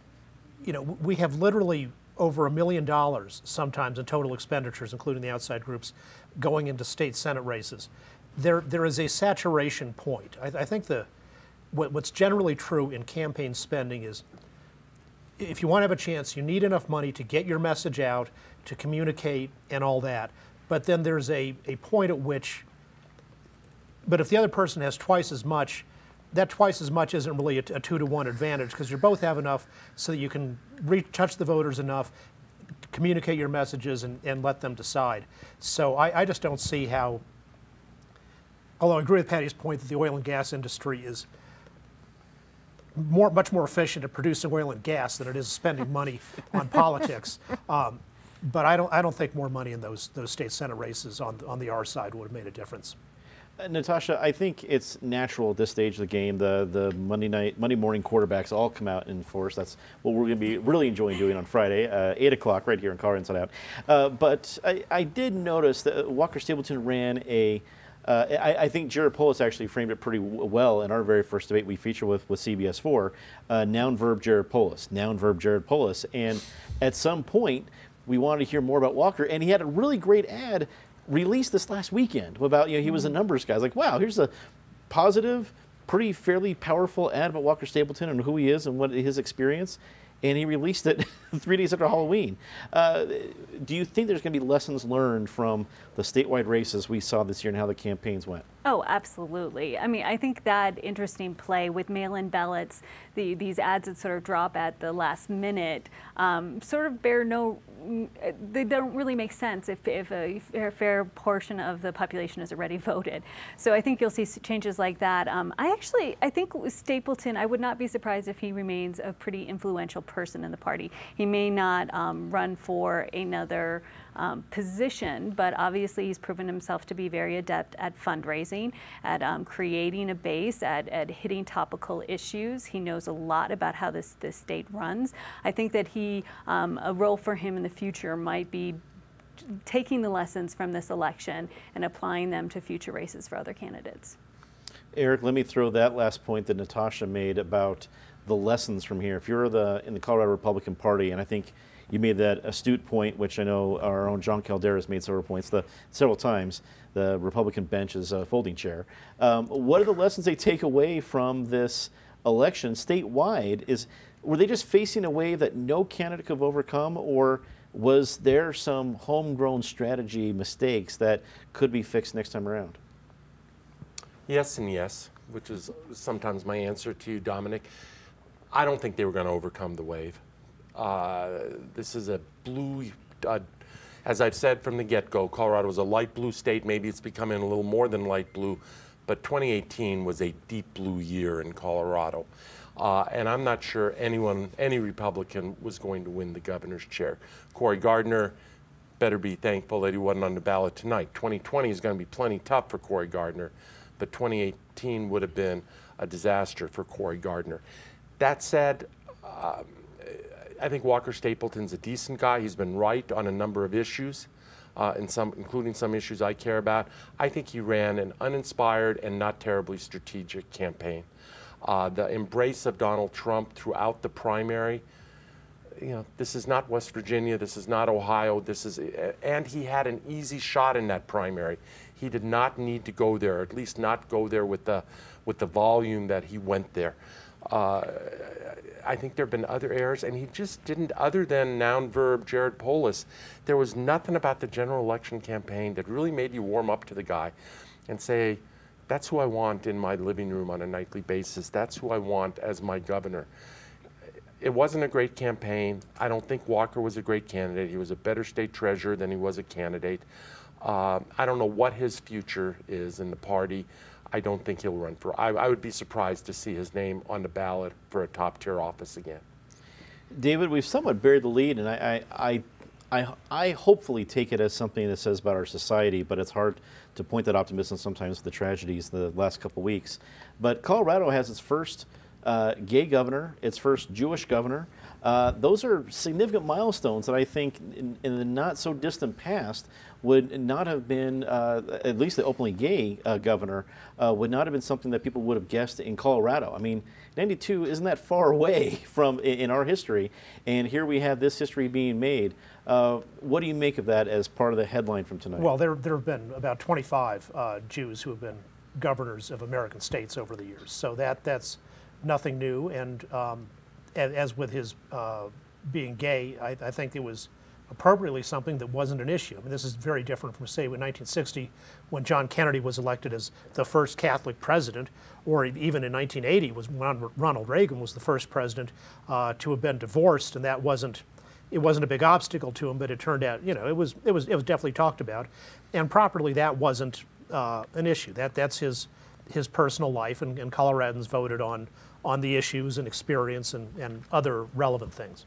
you know, we have literally over $1 million sometimes in total expenditures, including the outside groups, going into state Senate races. There is a saturation point. I think what's generally true in campaign spending is if you want to have a chance, you need enough money to get your message out, to communicate and all that. But then there's a point at which, but if the other person has twice as much, that twice as much isn't really a 2-to-1 advantage because you both have enough so that you can touch the voters enough, communicate your messages and let them decide. So I just don't see how, although I agree with Patty's point that the oil and gas industry is much more efficient at producing oil and gas than it is spending money on politics. But I don't think more money in those state senate races on the R side would have made a difference. Natasha, I think it's natural at this stage of the game. The Monday morning quarterbacks all come out in force. That's what we're going to be really enjoying doing on Friday, 8 o'clock right here in Colorado Inside Out. But I did notice that Walker Stapleton ran a I think Jared Polis actually framed it pretty well in our very first debate we featured with CBS 4, noun, verb, Jared Polis, noun, verb, Jared Polis. And at some point, we wanted to hear more about Walker, and he had a really great ad released this last weekend about, he was a numbers guy. I was like, wow, here's a positive, pretty fairly powerful ad about Walker Stapleton and who he is and what his experience. And he released it 3 days after Halloween. Do you think there's going to be lessons learned from the statewide races we saw this year and how the campaigns went? Oh, absolutely. I mean, I think that interesting play with mail-in ballots, these ads that sort of drop at the last minute, sort of they don't really make sense if a fair portion of the population has already voted. So I think you'll see changes like that. I think Stapleton, I would not be surprised if he remains a pretty influential person in the party. He may not run for another position, but obviously he's proven himself to be very adept at fundraising, at creating a base, at hitting topical issues. He knows a lot about how this state runs. I think that a role for him in the future might be taking the lessons from this election and applying them to future races for other candidates. Eric, let me throw that last point that Natasha made about the lessons from here. If you're in the Colorado Republican Party, and I think you made that astute point, which I know our own John Caldera has made several times, the Republican bench is a folding chair. What are the lessons they take away from this election statewide? Were they just facing a wave that no candidate could overcome, or was there some homegrown strategy mistakes that could be fixed next time around? Yes and yes, which is sometimes my answer to you, Dominic. I don't think they were going to overcome the wave. This is a blue, as I've said from the get-go, Colorado is a light blue state. Maybe it's becoming a little more than light blue, but 2018 was a deep blue year in Colorado. And I'm not sure any Republican was going to win the governor's chair. Cory Gardner better be thankful that he wasn't on the ballot tonight. 2020 is going to be plenty tough for Cory Gardner, but 2018 would have been a disaster for Cory Gardner. That said, I think Walker Stapleton's a decent guy. He's been right on a number of issues, including some issues I care about. I think he ran an uninspired and not terribly strategic campaign. The embrace of Donald Trump throughout the primary, this is not West Virginia, this is not Ohio, and he had an easy shot in that primary. He did not need to go there, or at least not go there with the volume that he went there. I think there have been other errors, and he just didn't, other than noun, verb, Jared Polis, there was nothing about the general election campaign that really made you warm up to the guy and say, that's who I want in my living room on a nightly basis. That's who I want as my governor. It wasn't a great campaign. I don't think Walker was a great candidate. He was a better state treasurer than he was a candidate. I don't know what his future is in the party. I don't think he'll run for. I would be surprised to see his name on the ballot for a top-tier office again. David, we've somewhat buried the lead, and I hopefully take it as something that says about our society, but it's hard to point that optimism sometimes with the tragedies the last couple weeks. But Colorado has its first gay governor, its first Jewish governor. Those are significant milestones that I think in the not so distant past would not have been, at least the openly gay governor, would not have been something that people would have guessed in Colorado. I mean, 92 isn't that far away from in our history, and here we have this history being made. What do you make of that as part of the headline from tonight? Well, there have been about 25 Jews who have been governors of American states over the years, so that's nothing new. And as with his being gay, I think it was appropriately something that wasn't an issue. I mean, this is very different from, say, in 1960 when John Kennedy was elected as the first Catholic president, or even in 1980 was when Ronald Reagan was the first president to have been divorced, and that wasn't it wasn't a big obstacle to him, but it turned out, you know, it was definitely talked about, and properly that wasn't an issue. That's his personal life, and Coloradans voted on the issues and experience and other relevant things.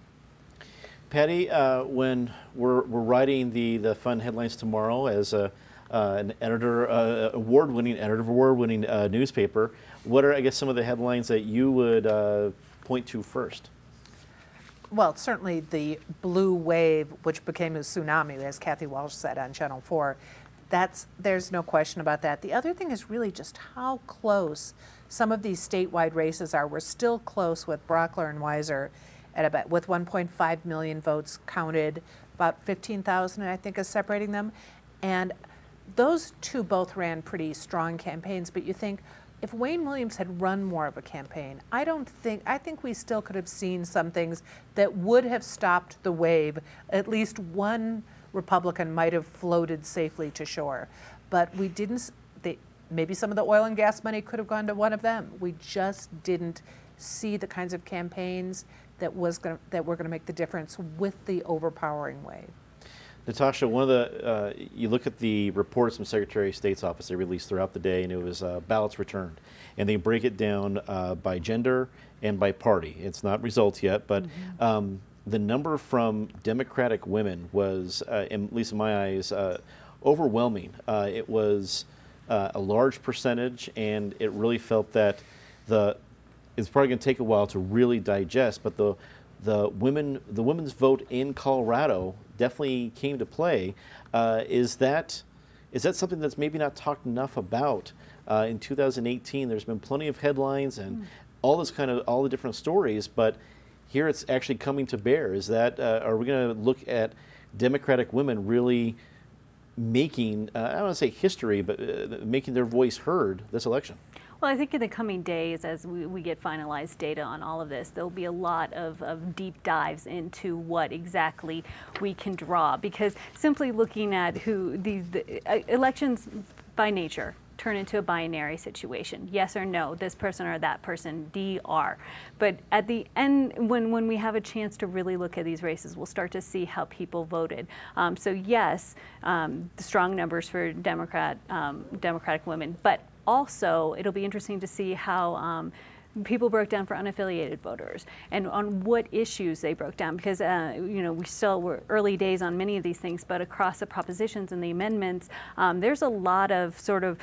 Patty, when we're writing the fun headlines tomorrow as an editor, award-winning newspaper, what are, I guess, some of the headlines that you would point to first? Well, certainly the blue wave, which became a tsunami, as Kathy Walsh said on Channel 4, there's no question about that. The other thing is really just how close some of these statewide races are. We're still close with Brockler and Weiser with 1.5 million votes counted, about 15,000, I think, is separating them. And those two both ran pretty strong campaigns, but you think, if Wayne Williams had run more of a campaign, I think we still could have seen some things that would have stopped the wave. At least one Republican might have floated safely to shore. But we didn't, maybe some of the oil and gas money could have gone to one of them. We just didn't see the kinds of campaigns that were going to make the difference with the overpowering wave. Natasha, one of the, you look at the reports from Secretary of State's office they released throughout the day, and it was ballots returned. And they break it down by gender and by party. It's not results yet, but the number from Democratic women was, at least in my eyes, overwhelming. It was a large percentage, and it really felt that it's probably going to take a while to really digest, but the women's vote in Colorado definitely came to play. Is that something that's maybe not talked enough about in 2018? There's been plenty of headlines and all the different stories, but here it's actually coming to bear. Is that are we going to look at Democratic women really making I don't want to say history, but making their voice heard this election? Well, I think in the coming days, as we get finalized data on all of this, there'll be a lot of deep dives into what exactly we can draw, because simply looking at who the elections by nature turn into a binary situation. Yes or no, this person or that person, DR. But at the end, when we have a chance to really look at these races, we'll start to see how people voted. So yes, the strong numbers for Democratic women, but also, it'll be interesting to see how people broke down for unaffiliated voters and on what issues they broke down, because you know, we're early days on many of these things, but across the propositions and the amendments, there's a lot of sort of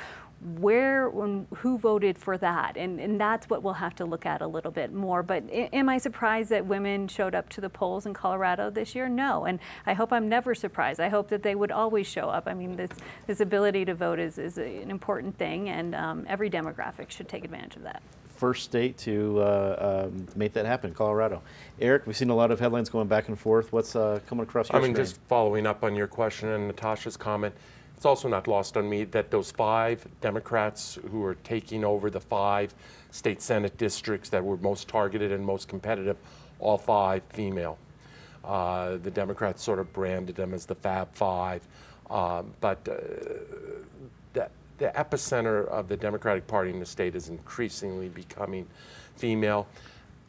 who voted for that, and that's what we'll have to look at a little bit more. But am I surprised that women showed up to the polls in Colorado this year? No, and I hope I'm never surprised. I hope that they would always show up. I mean, this ability to vote is an important thing, and every demographic should take advantage of that. First state to make that happen, Colorado. Eric, we've seen a lot of headlines going back and forth. What's coming across your screen? Just following up on your question and Natasha's comment, it's also not lost on me that those 5 Democrats who are taking over the 5 state Senate districts that were most targeted and most competitive, all 5 female. The Democrats sort of branded them as the Fab Five, but the epicenter of the Democratic Party in the state is increasingly becoming female.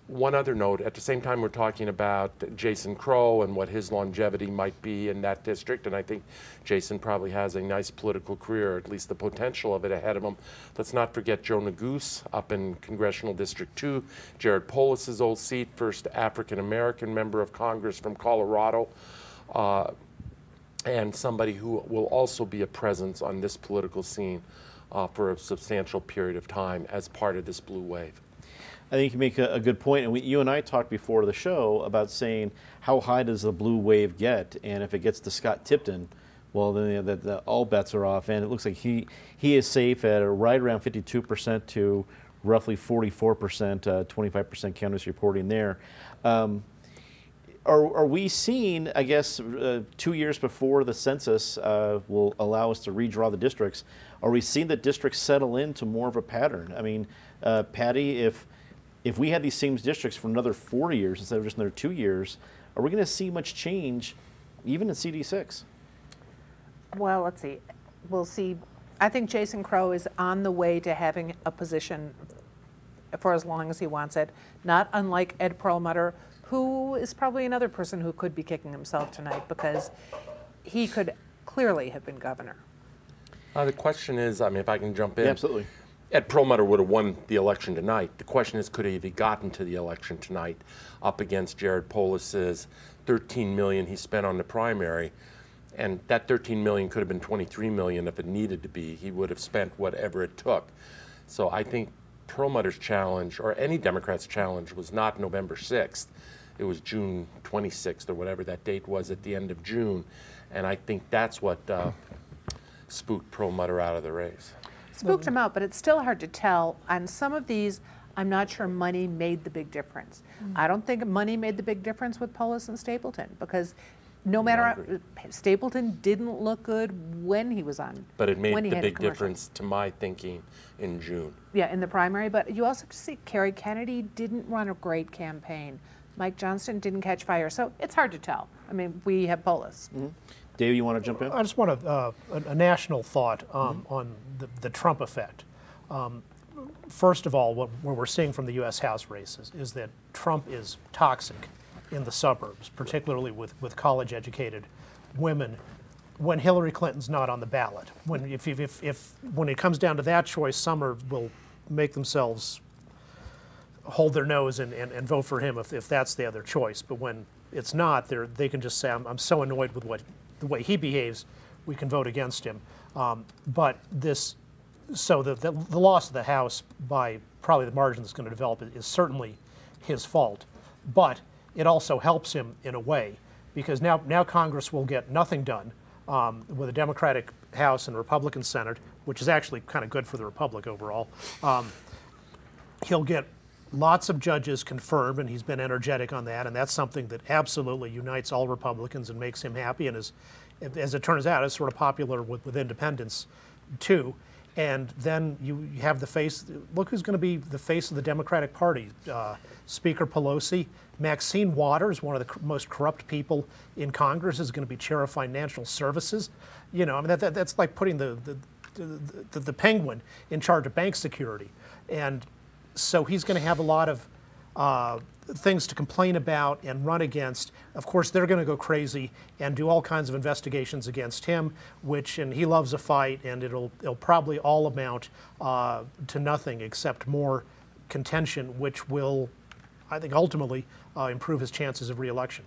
One other note, at the same time we're talking about Jason Crow and what his longevity might be in that district, and I think Jason probably has a nice political career, or at least the potential of it ahead of him. Let's not forget Joe Neguse up in Congressional District 2, Jared Polis's old seat, first African-American member of Congress from Colorado, and somebody who will also be a presence on this political scene for a substantial period of time as part of this blue wave. I think you make a good point, and you and I talked before the show about saying how high does the blue wave get, and if it gets to Scott Tipton, well, then all bets are off, and it looks like he is safe at right around 52% to roughly 44%, 25% counties reporting there. Are we seeing, I guess, 2 years before the census will allow us to redraw the districts, are we seeing the districts settle into more of a pattern? I mean, Patty, if we had these same districts for another 4 years instead of just another 2 years, are we going to see much change even in CD6? Well, let's see. We'll see. I think Jason Crow is on the way to having a position for as long as he wants it, not unlike Ed Perlmutter, who is probably another person who could be kicking himself tonight because he could clearly have been governor. The question is, I mean, if I can jump in. Yeah, absolutely. Ed Perlmutter would have won the election tonight. The question is, could he have gotten to the election tonight up against Jared Polis's $13 million he spent on the primary? And that $13 million could have been $23 million if it needed to be. He would have spent whatever it took. So I think Perlmutter's challenge, or any Democrat's challenge, was not November 6th. It was June 26th or whatever that date was at the end of June. And I think that's what spooked Perlmutter out of the race. Spooked him out, but it's still hard to tell. On some of these, I'm not sure money made the big difference. I don't think money made the big difference with Polis and Stapleton because no matter Stapleton didn't look good when he was on. But it made the big difference to my thinking in June. Yeah, in the primary. But you also have to see Kerry Kennedy didn't run a great campaign. Mike Johnston didn't catch fire. So it's hard to tell. I mean, we have Polis. Dave, you want to jump in? I just want a national thought on the Trump effect. First of all, what we're seeing from the U.S. House races is that Trump is toxic in the suburbs, particularly with college-educated women, when Hillary Clinton's not on the ballot. When it comes down to that choice, some will make themselves hold their nose and vote for him if that's the other choice. But when it's not, they can just say, I'm so annoyed with the way he behaves, we can vote against him. So the loss of the House by probably the margin that's going to develop is certainly his fault. But it also helps him in a way, because now Congress will get nothing done with a Democratic House and a Republican Senate, which is actually kind of good for the Republic overall. He'll get lots of judges confirmed, and he's been energetic on that, and that's something that absolutely unites all Republicans and makes him happy, and as it turns out, is sort of popular with independents too. And then you have the face, look who's going to be the face of the Democratic Party. Speaker Pelosi, Maxine Waters, one of the most corrupt people in Congress, is going to be chair of financial services. You know, I mean, that's like putting the penguin in charge of bank security. And so he's going to have a lot of things to complain about and run against. Of course, they're going to go crazy and do all kinds of investigations against him, and he loves a fight, and it'll probably all amount to nothing except more contention, which will, I think, ultimately improve his chances of re-election.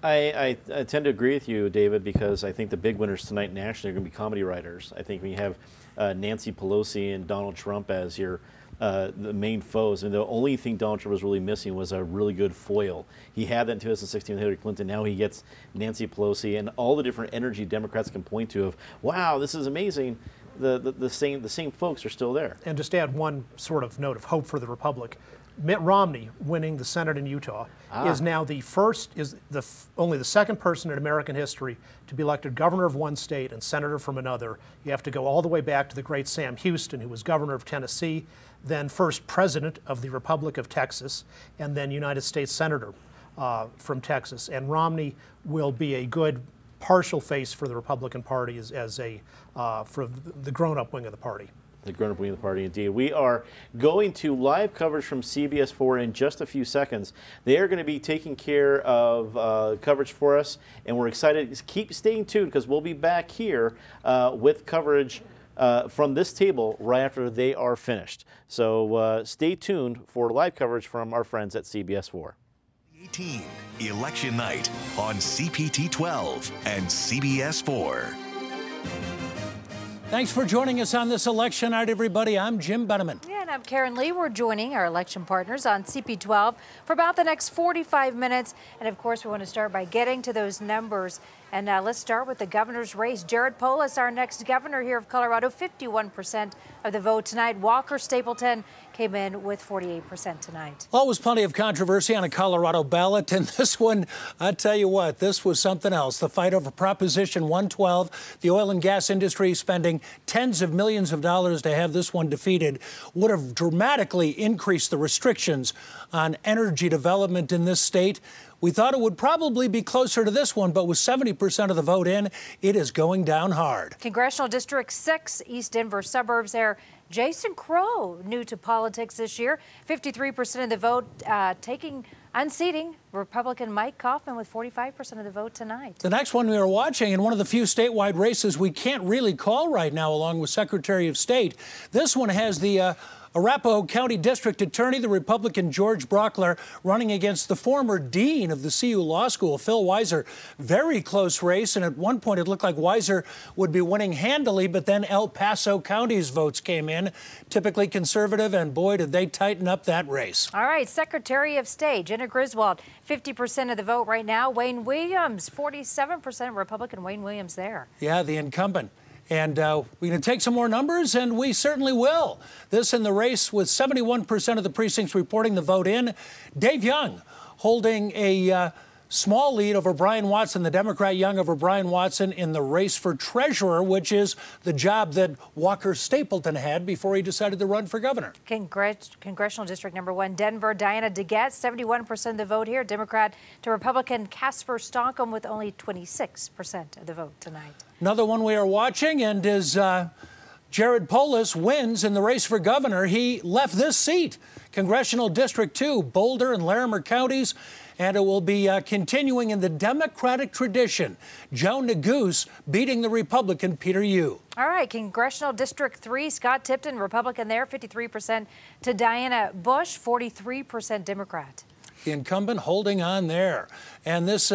I tend to agree with you, David, because I think the big winners tonight nationally are going to be comedy writers. I think when you have Nancy Pelosi and Donald Trump as your the main foes, and the only thing Donald Trump was really missing was a really good foil. He had that in 2016 with Hillary Clinton. Now he gets Nancy Pelosi and all the different energy Democrats can point to of, wow, this is amazing. The same folks are still there. And just add one sort of note of hope for the Republic. Mitt Romney winning the Senate in Utah is now only the second person in American history to be elected governor of one state and senator from another. You have to go all the way back to the great Sam Houston, who was governor of Tennessee, then first president of the Republic of Texas, and then United States senator from Texas. And Romney will be a good partial face for the Republican Party for the grown-up wing of the party. The grown-up wing of the party, indeed. We are going to live coverage from CBS 4 in just a few seconds. They are going to be taking care of coverage for us, and we're excited. Keep staying tuned, because we'll be back here with coverage from this table right after they are finished. So stay tuned for live coverage from our friends at CBS 4. 18 Election Night on CPT 12 and CBS 4. Thanks for joining us on this election night, everybody. I'm Jim Benneman. Yeah, and I'm Karen Lee. We're joining our election partners on CP12 for about the next 45 minutes. And of course, we want to start by getting to those numbers. And let's start with the governor's race. Jared Polis, our next governor here of Colorado, 51% of the vote tonight. Walker Stapleton came in with 48% tonight. Always plenty of controversy on a Colorado ballot, and this one, I tell you what, this was something else. The fight over Proposition 112, the oil and gas industry spending tens of millions of dollars to have this one defeated, would have dramatically increased the restrictions on energy development in this state. We thought it would probably be closer to this one, but with 70% of the vote in, it is going down hard. Congressional District 6, East Denver suburbs there. Jason Crow, new to politics this year, 53% of the vote, taking unseating Republican Mike Kaufman with 45% of the vote tonight. The next one we are watching, in one of the few statewide races we can't really call right now, along with Secretary of State. This one has the Arapahoe County District Attorney, the Republican George Brockler, running against the former dean of the CU Law School, Phil Weiser. Very close race, and at one point it looked like Weiser would be winning handily, but then El Paso County's votes came in, typically conservative, and boy, did they tighten up that race. All right, Secretary of State, Jenna Griswold, 50% of the vote right now. Wayne Williams, 47% Republican Wayne Williams there. Yeah, the incumbent. And we're going to take some more numbers, and we certainly will. This in the race with 71% of the precincts reporting the vote in. Dave Young holding a small lead over Brian Watson, the Democrat Young over Brian Watson in the race for treasurer, which is the job that Walker Stapleton had before he decided to run for governor. Congressional District number 1, Denver, Diana DeGette, 71% of the vote here. Democrat to Republican Casper Stonkum with only 26% of the vote tonight. Another one we are watching, and as Jared Polis wins in the race for governor, he left this seat, Congressional District 2, Boulder and Larimer counties, and it will be continuing in the Democratic tradition. Joe Neguse beating the Republican Peter Yu. All right, Congressional District 3, Scott Tipton, Republican there, 53% to Diana Bush, 43% Democrat. The incumbent holding on there. And this,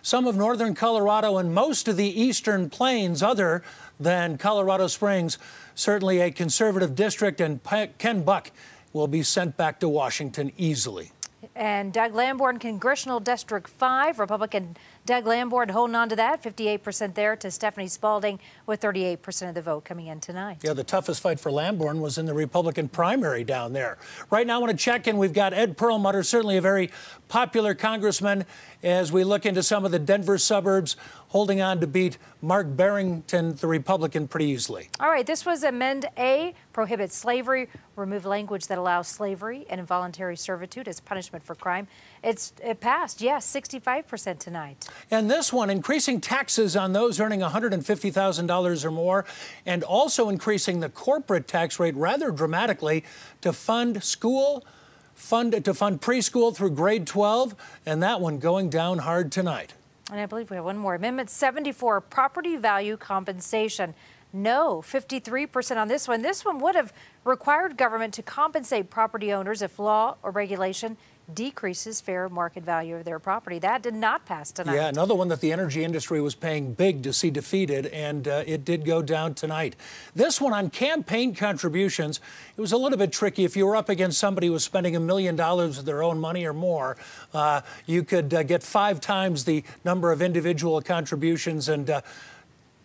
some of northern Colorado and most of the eastern plains, other than Colorado Springs, certainly a conservative district, and Ken Buck will be sent back to Washington easily. And Doug Lamborn, Congressional District 5, Republican Doug Lamborn holding on to that, 58% there to Stephanie Spalding with 38% of the vote coming in tonight. Yeah, the toughest fight for Lamborn was in the Republican primary down there. Right now I want to check in. We've got Ed Perlmutter, certainly a very popular congressman, as we look into some of the Denver suburbs, holding on to beat Mark Barrington, the Republican, pretty easily. All right, this was Amend A, prohibit slavery, remove language that allows slavery and involuntary servitude as punishment for crime. It passed, yes, 65% tonight. And this one, increasing taxes on those earning $150,000 or more, and also increasing the corporate tax rate rather dramatically to fund preschool through grade 12, and that one going down hard tonight. And I believe we have one more. Amendment 74, property value compensation. No, 53% on this one. This one would have required government to compensate property owners if law or regulation decreases fair market value of their property. That did not pass tonight. Yeah, another one that the energy industry was paying big to see defeated, and it did go down tonight. This one on campaign contributions, it was a little bit tricky. If you were up against somebody who was spending $1 million of their own money or more, you could get 5 times the number of individual contributions, and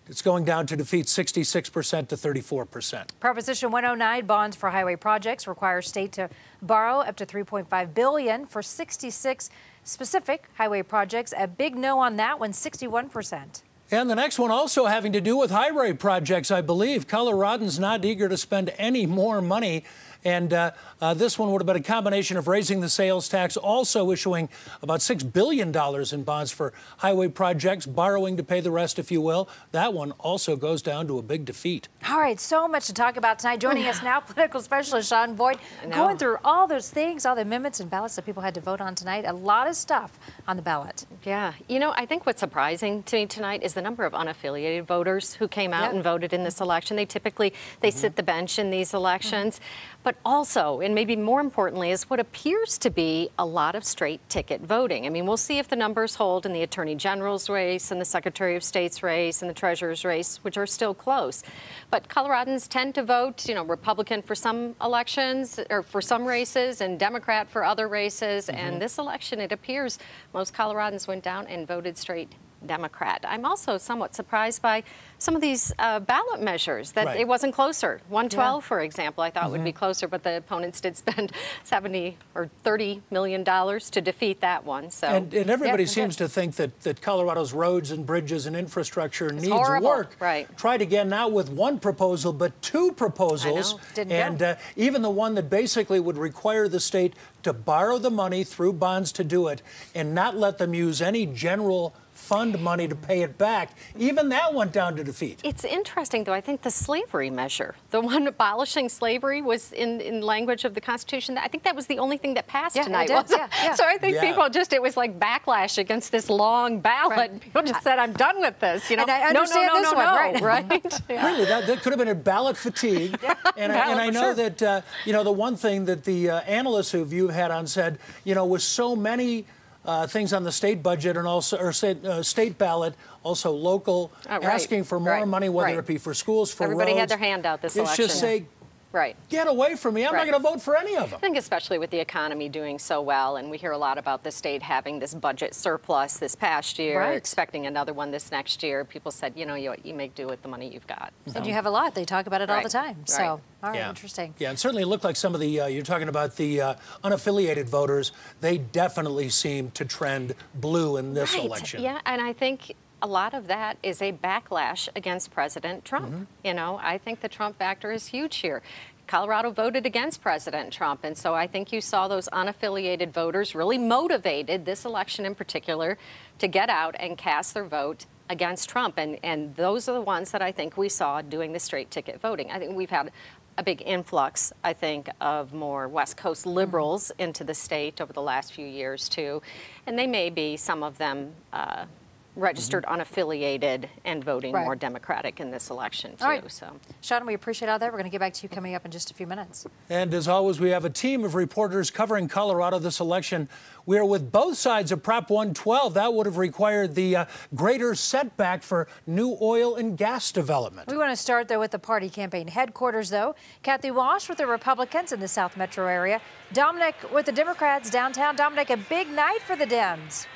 it's going down to defeat 66% to 34%. Proposition 109, bonds for highway projects, requires state to borrow up to $3.5 billion for 66 specific highway projects. A big no on that one, 61%. And the next one also having to do with highway projects, I believe. Coloradans not eager to spend any more money. And this one would have been a combination of raising the sales tax, also issuing about $6 billion in bonds for highway projects, borrowing to pay the rest, if you will. That one also goes down to a big defeat. All right, so much to talk about tonight. Joining us now, political specialist Sean Boyd, going through all those things, all the amendments and ballots that people had to vote on tonight. A lot of stuff on the ballot. Yeah, you know, I think what's surprising to me tonight is the number of unaffiliated voters who came out and voted in this election. They typically, sit the bench in these elections. But also, and maybe more importantly, is what appears to be a lot of straight ticket voting. I mean, we'll see if the numbers hold in the Attorney General's race and the Secretary of State's race and the Treasurer's race, which are still close. But Coloradans tend to vote, Republican for some elections or for some races and Democrat for other races. And this election, it appears most Coloradans went down and voted straight Democrat. I'm also somewhat surprised by some of these ballot measures that it wasn't closer. 112, for example, I thought would be closer, but the opponents did spend $70 or $30 million to defeat that one. So and everybody seems to think that Colorado's roads and bridges and infrastructure needs work. Right. Tried again now with one proposal, but 2 proposals. Didn't go. Even the one that basically would require the state to borrow the money through bonds to do it and not let them use any general fund money to pay it back. Even that went down to defeat. It's interesting, though. I think the slavery measure, the one abolishing slavery, was in language of the Constitution. I think that was the only thing that passed tonight. So I think people just, it was like backlash against this long ballot. Right. People just said, I'm done with this. You know, and I understand this one, right? Really, that could have been a ballot fatigue. And I know that, you know, the one thing that the analysts who you've had on said, you know, with so many things on the state budget and also, or state ballot, also local, asking for more money, whether it be for schools, for Everybody roads. had their hand out this election. It's just say, get away from me. I'm not going to vote for any of them. I think especially with the economy doing so well, and we hear a lot about the state having this budget surplus this past year, expecting another one this next year. People said, you know, you make do with the money you've got. And you have a lot. They talk about it all the time. So, all right, interesting. Yeah, and certainly it looked like some of the, you're talking about the unaffiliated voters, they definitely seem to trend blue in this election. Yeah, and I think a lot of that is a backlash against President Trump. You know, I think the Trump factor is huge here. Colorado voted against President Trump, and so I think you saw those unaffiliated voters really motivated, this election in particular, to get out and cast their vote against Trump. And those are the ones that I think we saw doing the straight ticket voting. I think we've had a big influx, I think, of more West Coast liberals into the state over the last few years, too. And they may be, some of them, registered unaffiliated and voting more Democratic in this election, too. So, Sean, we appreciate all that. We're going to get back to you coming up in just a few minutes. And as always, we have a team of reporters covering Colorado this election. We are with both sides of Prop 112. That would have required the greater setback for new oil and gas development. We want to start, though, with the party campaign headquarters, though. Kathy Walsh with the Republicans in the South Metro area. Dominic with the Democrats downtown. Dominic, a big night for the Dems.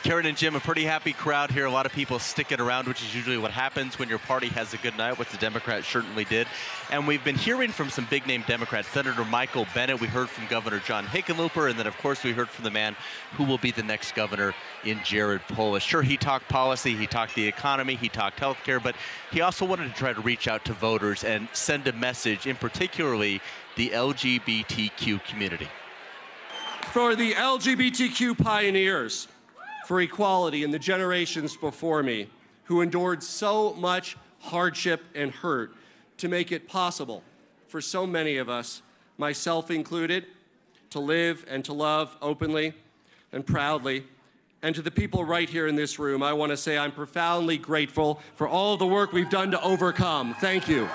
Karen and Jim, a pretty happy crowd here. A lot of people sticking around, which is usually what happens when your party has a good night, which the Democrats certainly did. And we've been hearing from some big-name Democrats. Senator Michael Bennet, we heard from Governor John Hickenlooper, and then, of course, we heard from the man who will be the next governor in Jared Polis. Sure, he talked policy, he talked the economy, he talked health care, but he also wanted to try to reach out to voters and send a message, in particularly the LGBTQ community. For the LGBTQ pioneers, for equality in the generations before me, who endured so much hardship and hurt to make it possible for so many of us, myself included, to live and to love openly and proudly. And to the people right here in this room, I want to say I'm profoundly grateful for all of the work we've done to overcome. Thank you.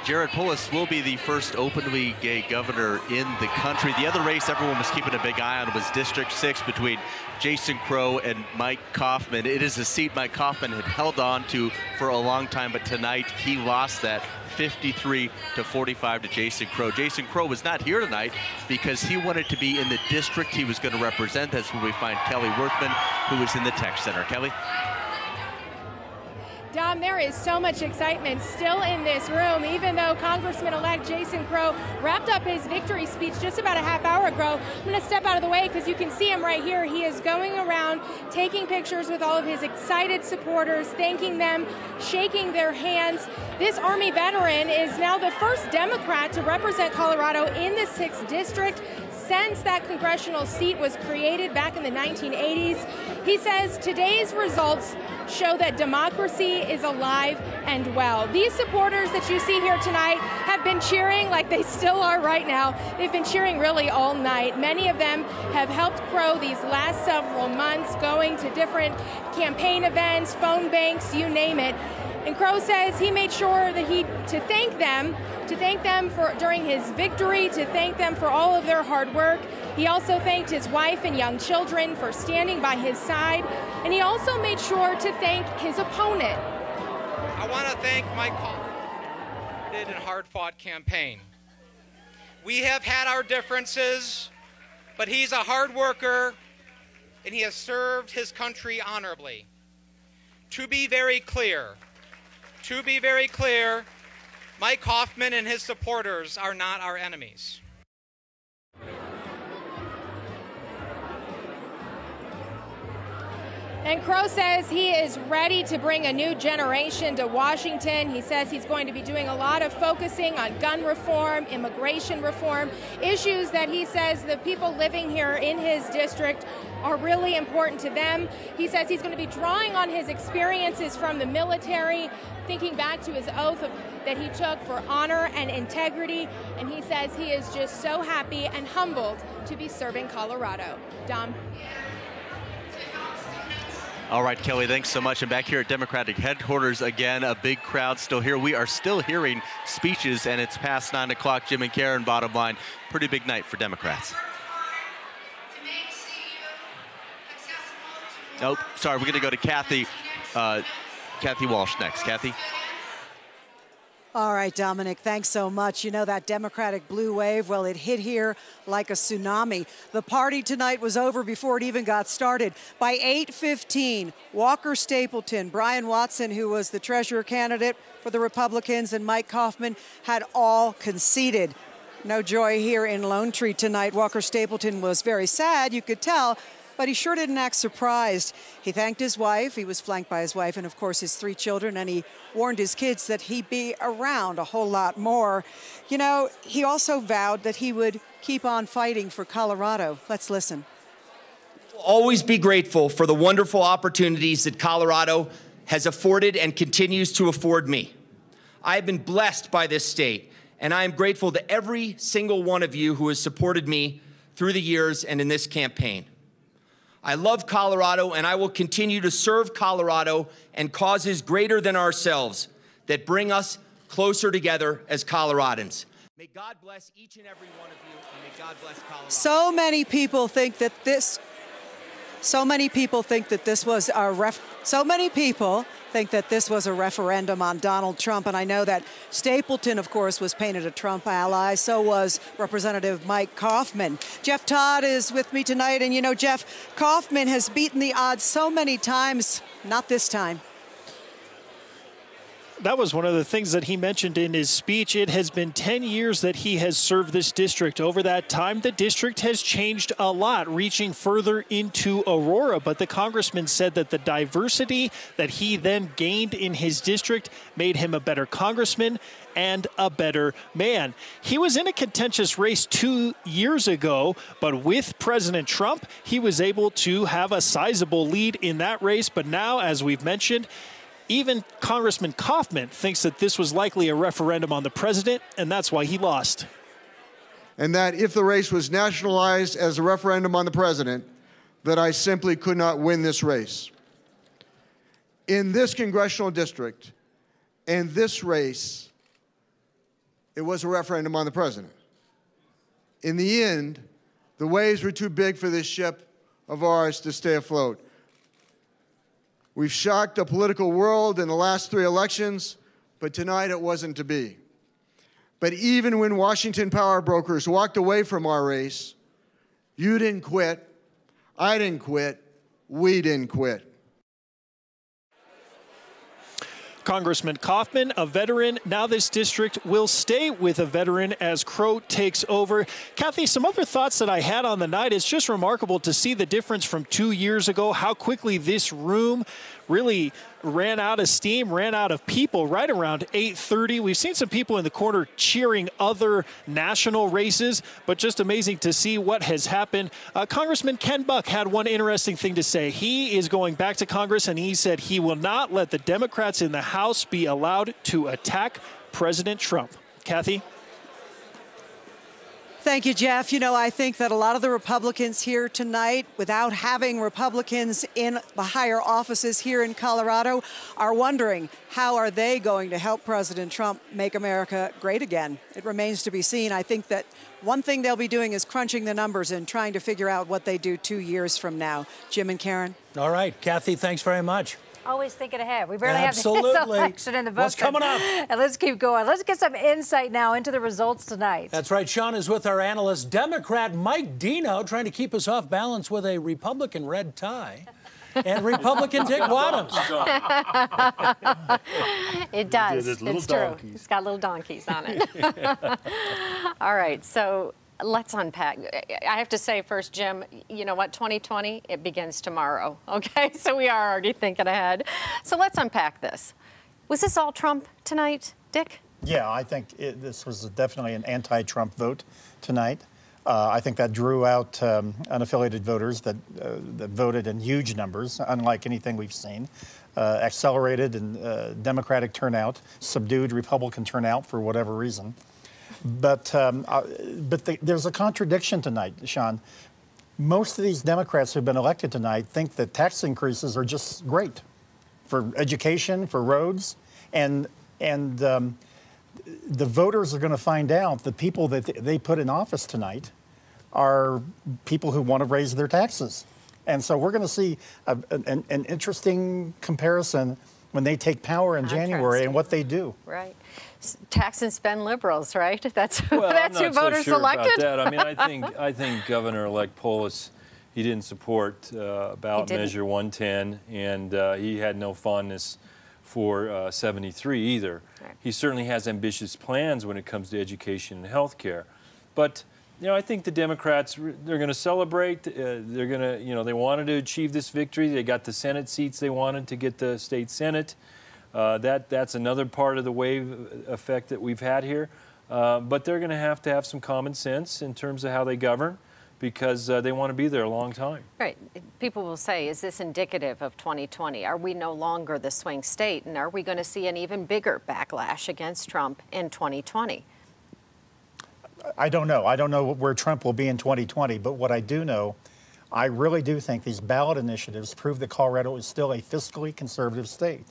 Jared Polis will be the first openly gay governor in the country. The other race everyone was keeping a big eye on was District 6 between Jason Crow and Mike Kaufman. It is a seat Mike Kaufman had held on to for a long time, but tonight he lost that 53-45 to Jason Crow. Jason Crow was not here tonight because he wanted to be in the district he was going to represent. That's where we find Kelly Worthman, who is in the Tech Center. Kelly? Dom, there is so much excitement still in this room, even though Congressman-elect Jason Crow wrapped up his victory speech just about a half hour ago. I'm going to step out of the way because you can see him right here. He is going around taking pictures with all of his excited supporters, thanking them, shaking their hands. This Army veteran is now the first Democrat to represent Colorado in the 6th District since that congressional seat was created back in the 1980s. He says today's results show that democracy is alive and well. These supporters that you see here tonight have been cheering like they still are right now. They've been cheering really all night. Many of them have helped Crow these last several months, going to different campaign events, phone banks, you name it. And Crow says he made sure that to thank them for during his victory, to thank them for all of their hard work. He also thanked his wife and young children for standing by his side, and he also made sure to thank his opponent. I want to thank Mike Kaufman for a hard-fought campaign. We have had our differences, but he's a hard worker, and he has served his country honorably. To be very clear, Mike Kaufman and his supporters are not our enemies. And Crow says he is ready to bring a new generation to Washington. He says he's going to be doing a lot of focusing on gun reform, immigration reform, issues that he says the people living here in his district are really important to them. He says he's going to be drawing on his experiences from the military, thinking back to his oath that he took for honor and integrity. And he says he is just so happy and humbled to be serving Colorado. Dom. All right, Kelly, thanks so much. And back here at Democratic headquarters again, a big crowd still here. We are still hearing speeches, and it's past 9 o'clock. Jim and Karen, bottom line, pretty big night for Democrats. Oh, sorry, we're going to go to Kathy Walsh next. Kathy? All right, Dominic, thanks so much. You know, that Democratic blue wave, well, it hit here like a tsunami. The party tonight was over before it even got started. By 8:15, Walker Stapleton, Brian Watson, who was the treasurer candidate for the Republicans, and Mike Kaufman had all conceded. No joy here in Lone Tree tonight. Walker Stapleton was very sad, you could tell, but he sure didn't act surprised. He thanked his wife. He was flanked by his wife and, of course, his 3 children, and he warned his kids that he'd be around a whole lot more. You know, he also vowed that he would keep on fighting for Colorado. Let's listen. I'll always be grateful for the wonderful opportunities that Colorado has afforded and continues to afford me. I have been blessed by this state, and I am grateful to every single one of you who has supported me through the years and in this campaign. I love Colorado, and I will continue to serve Colorado and causes greater than ourselves that bring us closer together as Coloradans. May God bless each and every one of you, and may God bless Colorado. So many people think that this was a referendum on Donald Trump, and I know that Stapleton, of course, was painted a Trump ally. So was Representative Mike Kaufman. Jeff Todd is with me tonight, and you know, Jeff, Kaufman has beaten the odds so many times, not this time. That was one of the things that he mentioned in his speech. It has been 10 years that he has served this district. Over that time, the district has changed a lot, reaching further into Aurora. But the congressman said that the diversity that he then gained in his district made him a better congressman and a better man. He was in a contentious race 2 years ago, but with President Trump, he was able to have a sizable lead in that race. But now, as we've mentioned, even Congressman Kaufman thinks that this was likely a referendum on the president, and that's why he lost. And that if the race was nationalized as a referendum on the president, that I simply could not win this race. In this congressional district and this race, it was a referendum on the president. In the end, the waves were too big for this ship of ours to stay afloat. We've shocked the political world in the last 3 elections, but tonight it wasn't to be. But even when Washington power brokers walked away from our race, you didn't quit, I didn't quit, we didn't quit. Congressman Kaufman, a veteran. Now this district will stay with a veteran as Crow takes over. Kathy, some other thoughts that I had on the night. It's just remarkable to see the difference from 2 years ago, how quickly this room really ran out of steam, ran out of people right around 8:30. We've seen some people in the corner cheering other national races, but just amazing to see what has happened. Congressman Ken Buck had one interesting thing to say. He is going back to Congress, and he said he will not let the Democrats in the House be allowed to attack President Trump. Kathy? Thank you, Jeff. You know, I think that a lot of the Republicans here tonight, without having Republicans in the higher offices here in Colorado, are wondering how are they going to help President Trump make America great again. It remains to be seen. I think that one thing they'll be doing is crunching the numbers and trying to figure out what they do 2 years from now. Jim and Karen. All right, Kathy, thanks very much. Always thinking ahead. We barely have this election in the books. What's coming up? And let's keep going. Let's get some insight now into the results tonight. That's right. Sean is with our analyst, Democrat Mike Dino, trying to keep us off balance with a Republican red tie. And Republican Dick Wadhams. It does. It's true. It's got little donkeys on it. All right. So Let's unpack. I have to say first, Jim, you know what, 2020, it begins tomorrow, okay? So we are already thinking ahead. So let's unpack this. Was this all Trump tonight, Dick? Yeah, I think this was definitely an anti-Trump vote tonight. I think that drew out unaffiliated voters that voted in huge numbers, unlike anything we've seen. Accelerated and Democratic turnout, subdued Republican turnout for whatever reason. But there's a contradiction tonight, Sean. Most of these Democrats who've been elected tonight think that tax increases are just great for education, for roads, and the voters are going to find out the people that they put in office tonight are people who want to raise their taxes. And so we're going to see an interesting comparison when they take power in January and what they do. Right. Tax and spend liberals, right? That's well, that's who voters elected. About that. I mean, I think Governor-elect Polis, he didn't support ballot measure 110, and he had no fondness for 73 either. Right. He certainly has ambitious plans when it comes to education and health care. But, you know, I think the Democrats, they're going to celebrate. They're going to, you know, they wanted to achieve this victory. They got the Senate seats they wanted to get the state Senate. That's another part of the wave effect that we've had here. But they're going to have some common sense in terms of how they govern, because they want to be there a long time. Right. People will say, is this indicative of 2020? Are we no longer the swing state? And are we going to see an even bigger backlash against Trump in 2020? I don't know. I don't know where Trump will be in 2020. But what I do know, I really do think these ballot initiatives prove that Colorado is still a fiscally conservative state.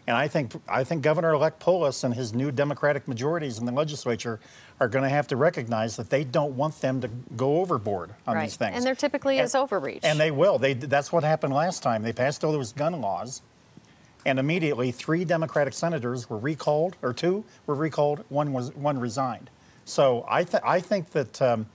And I think Governor-elect Polis and his new Democratic majorities in the legislature are going to have to recognize that they don't want them to go overboard on these things. And there typically is overreach. And they will. That's what happened last time. They passed all those gun laws, and immediately 3 Democratic senators were recalled, or 2 were recalled, one resigned. So I think that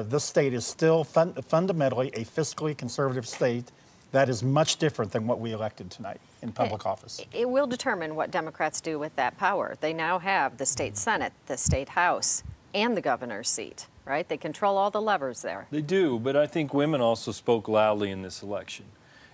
this state is still fundamentally a fiscally conservative state that is much different than what we elected tonight in public office. It will determine what Democrats do with that power. They now have the state Senate, the state House, and the governor's seat, right? They control all the levers there. They do, but I think women also spoke loudly in this election.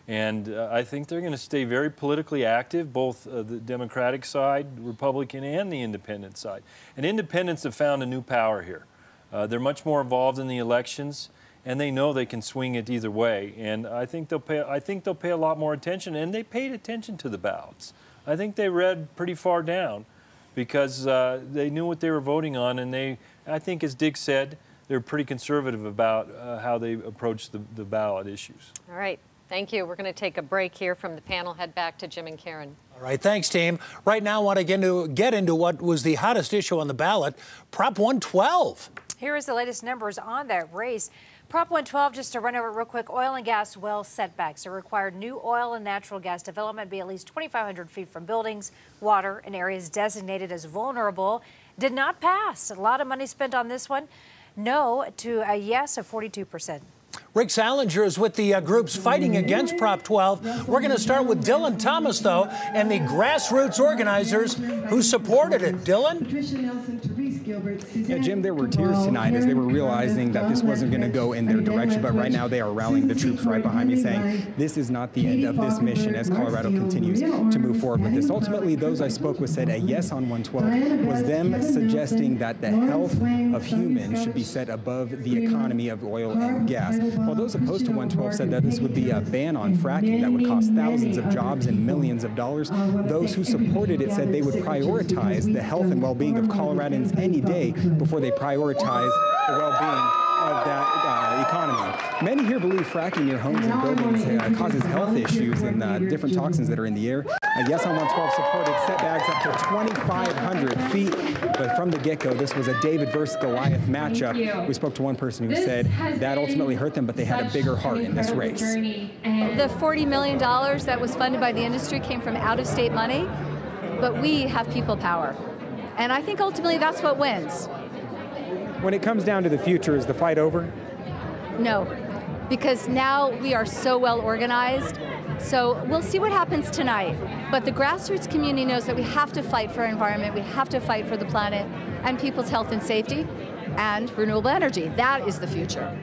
And I think they're going to stay very politically active, both the Democratic side, Republican, and the independent side. And independents have found a new power here. They're much more involved in the elections, and they know they can swing it either way. And I think they'll pay a lot more attention, and they paid attention to the ballots. I think they read pretty far down because they knew what they were voting on, and I think, as Dick said, they're pretty conservative about how they approach the ballot issues. All right. Thank you. We're going to take a break here from the panel, head back to Jim and Karen. All right, thanks, team. Right now, I want to get into what was the hottest issue on the ballot, Prop 112. Here is the latest numbers on that race. Prop 112, just to run over it real quick, oil and gas well setbacks. It required new oil and natural gas development be at least 2,500 feet from buildings, water, and areas designated as vulnerable. Did not pass. A lot of money spent on this one. No to a yes of 42%. Rick Salinger is with the groups fighting against Prop 12. We're going to start with Dylan Thomas, though, and the grassroots organizers who supported it. Dylan? Yeah, Jim, there were tears tonight as they were realizing that this wasn't going to go in their direction, but right now they are rallying the troops right behind me, saying this is not the end of this mission as Colorado continues to move forward with this. Ultimately, those I spoke with said a yes on 112 was them suggesting that the health of humans should be set above the economy of oil and gas. While those opposed to 112 said that this would be a ban on fracking that would cost thousands of jobs and millions of dollars, those who supported it said they would prioritize the health and well-being of Coloradans any day before they prioritize the well-being of that economy. Many here believe fracking near homes and buildings causes health issues and different toxins that are in the air. Yes on 112 supported setbacks up to 2,500 feet, but from the get-go, this was a David versus Goliath matchup. We spoke to one person who said that ultimately hurt them, but they had a bigger heart in this race. The $40 million that was funded by the industry came from out-of-state money, but we have people power. And I think ultimately that's what wins. When it comes down to the future, is the fight over? No, because now we are so well organized. So we'll see what happens tonight. But the grassroots community knows that we have to fight for our environment, we have to fight for the planet and people's health and safety. and renewable energy. That is the future.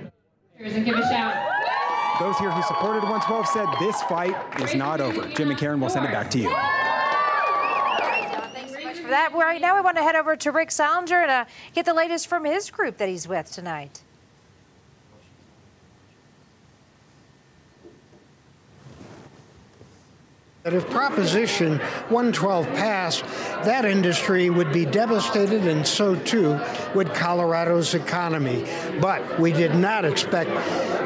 And give a shout. Those here who supported 112 said this fight is not over. Jim and Karen, we'll send it back to you. Thanks so much for that. Right now we want to head over to Rick Salinger and get the latest from his group that he's with tonight. That if Proposition 112 passed, that industry would be devastated, and so too would Colorado's economy. But we did not expect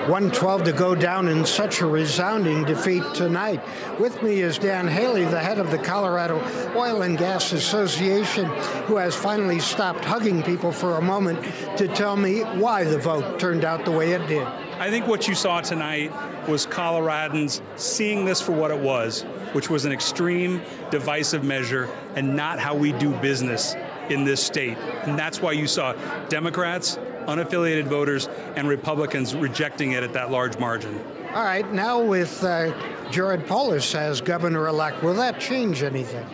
112 to go down in such a resounding defeat tonight. With me is Dan Haley, the head of the Colorado Oil and Gas Association, who has finally stopped hugging people for a moment to tell me why the vote turned out the way it did. I think what you saw tonight was Coloradans seeing this for what it was, which was an extreme divisive measure and not how we do business in this state. And that's why you saw Democrats, unaffiliated voters, and Republicans rejecting it at that large margin. All right, now with Jared Polis as governor-elect, will that change anything?